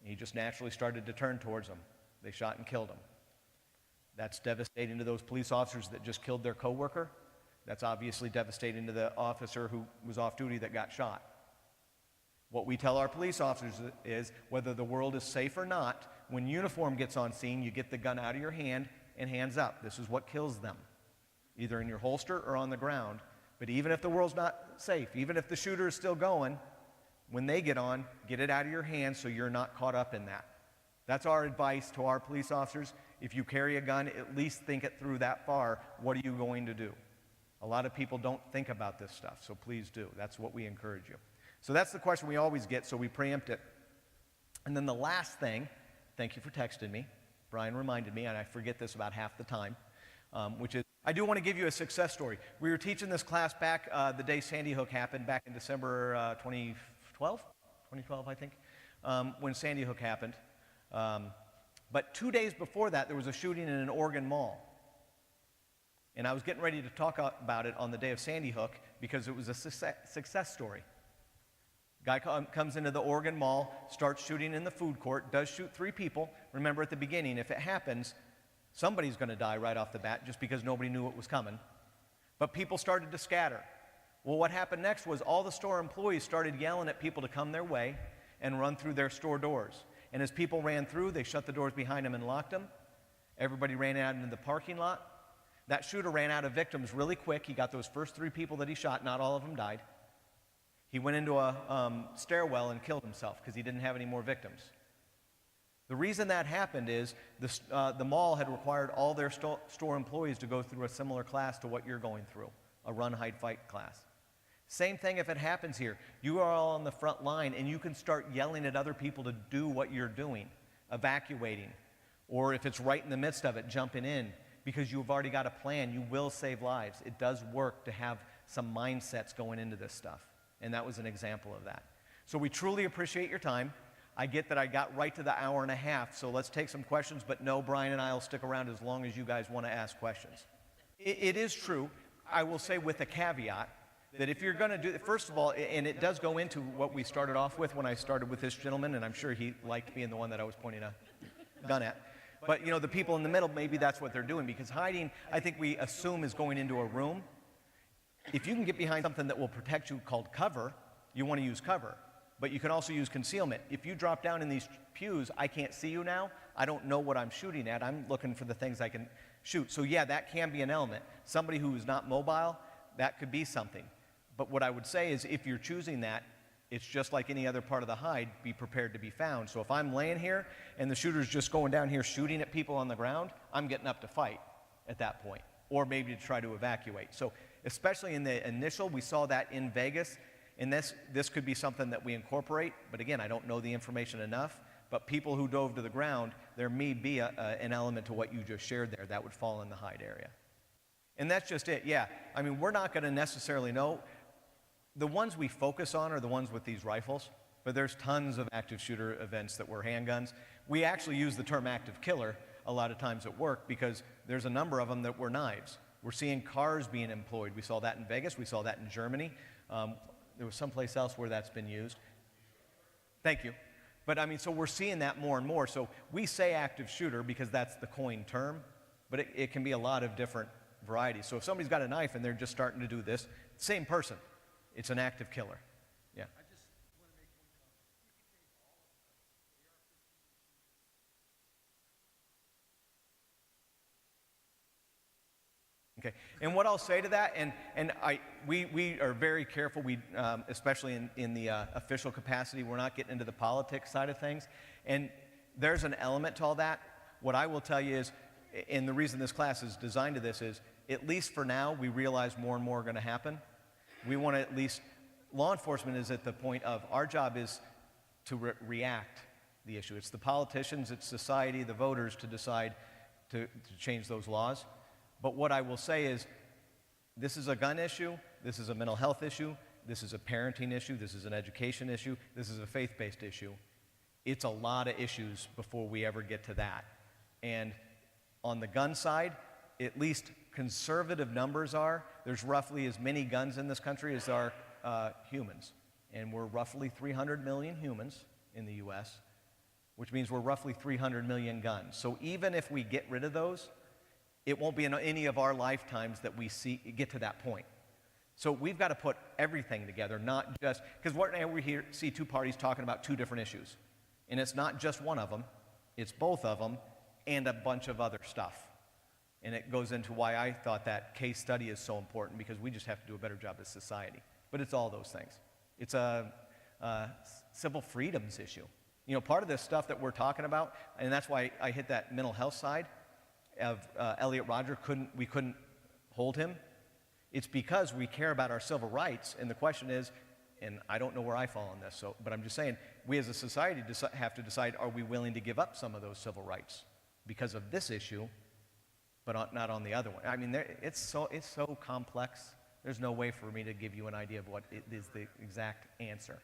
He just naturally started to turn towards them. They shot and killed him. That's devastating to those police officers that just killed their coworker. That's obviously devastating to the officer who was off duty that got shot. What we tell our police officers is whether the world is safe or not, when uniform gets on scene, you get the gun out of your hand and hands up. This is what kills them, either in your holster or on the ground. But even if the world's not safe, even if the shooter is still going, when they get on, get it out of your hands so you're not caught up in that. That's our advice to our police officers. If you carry a gun, at least think it through that far. What are you going to do? A lot of people don't think about this stuff, so please do. That's what we encourage you. So that's the question we always get, so we preempt it. And then the last thing, thank you for texting me. Brian reminded me, and I forget this about half the time, which is, I do want to give you a success story. We were teaching this class back the day Sandy Hook happened, back in December 2012, I think, when Sandy Hook happened. But 2 days before that, there was a shooting in an Oregon mall. And I was getting ready to talk about it on the day of Sandy Hook because it was a success story. Guy comes into the Oregon Mall, starts shooting in the food court, does shoot 3 people. Remember at the beginning, if it happens, somebody's going to die right off the bat just because nobody knew it was coming. But people started to scatter. Well, what happened next was all the store employees started yelling at people to come their way and run through their store doors. And as people ran through, they shut the doors behind them and locked them. Everybody ran out into the parking lot. That shooter ran out of victims really quick. He got those first 3 people that he shot. Not all of them died. He went into a stairwell and killed himself because he didn't have any more victims. The reason that happened is the mall had required all their store employees to go through a similar class to what you're going through, a run, hide, fight class. Same thing if it happens here. You are all on the front line and you can start yelling at other people to do what you're doing, evacuating, or if it's right in the midst of it, jumping in, because you've already got a plan. You will save lives. It does work to have some mindsets going into this stuff. And that was an example of that. So we truly appreciate your time. I get that I got right to the hour and a half, so let's take some questions, but no, Brian and I will stick around as long as you guys want to ask questions. It is true, I will say with a caveat, that if you're going to do it, first of all, and it does go into what we started off with when I started with this gentleman, and I'm sure he liked being the one that I was pointing a gun at. But, you know, the people in the middle, maybe that's what they're doing, because hiding, I think we assume, is going into a room. If you can get behind something that will protect you called cover, you want to use cover. But you can also use concealment. If you drop down in these pews, I can't see you now. I don't know what I'm shooting at. I'm looking for the things I can shoot. So yeah, that can be an element. Somebody who is not mobile, that could be something. But what I would say is if you're choosing that, it's just like any other part of the hide, be prepared to be found. So if I'm laying here and the shooter's just going down here shooting at people on the ground, I'm getting up to fight at that point, or maybe to try to evacuate. So especially in the initial, we saw that in Vegas, and this could be something that we incorporate, but again, I don't know the information enough, but people who dove to the ground, there may be an element to what you just shared there that would fall in the hide area. And that's just it, yeah. I mean, we're not gonna necessarily know. The ones we focus on are the ones with these rifles, but there's tons of active shooter events that were handguns. We actually use the term active killer a lot of times at work because there's a number of them that were knives. We're seeing cars being employed. We saw that in Vegas, we saw that in Germany. There was someplace else where that's been used. Thank you. But I mean, so we're seeing that more and more. So we say active shooter because that's the coined term, but it can be a lot of different varieties. So if somebody's got a knife and they're just starting to do this, same person, it's an active killer. Yeah. Okay, and what I'll say to that, we are very careful, especially in the official capacity, we're not getting into the politics side of things, and there's an element to all that. What I will tell you is, and the reason this class is designed to this is, at least for now, we realize more and more are going to happen. We want to at least, law enforcement is at the point of, our job is to react the issue. It's the politicians, it's society, the voters to decide to change those laws. But what I will say is, this is a gun issue, this is a mental health issue, this is a parenting issue, this is an education issue, this is a faith-based issue. It's a lot of issues before we ever get to that. And on the gun side, at least conservative numbers are, there's roughly as many guns in this country as there are humans. And we're roughly 300 million humans in the US, which means we're roughly 300 million guns. So even if we get rid of those, it won't be in any of our lifetimes that we get to that point. So we've got to put everything together, not just, because right now we see two parties talking about two different issues. And it's not just one of them, it's both of them and a bunch of other stuff. And it goes into why I thought that case study is so important, because we just have to do a better job as society. But it's all those things. It's a civil freedoms issue. You know, part of this stuff that we're talking about, and that's why I hit that mental health side of Elliot Rodger, we couldn't hold him. It's because we care about our civil rights, and the question is, and I don't know where I fall on this, but I'm just saying, we as a society have to decide, are we willing to give up some of those civil rights because of this issue, but not on the other one? I mean, it's so complex. There's no way for me to give you an idea of what is the exact answer.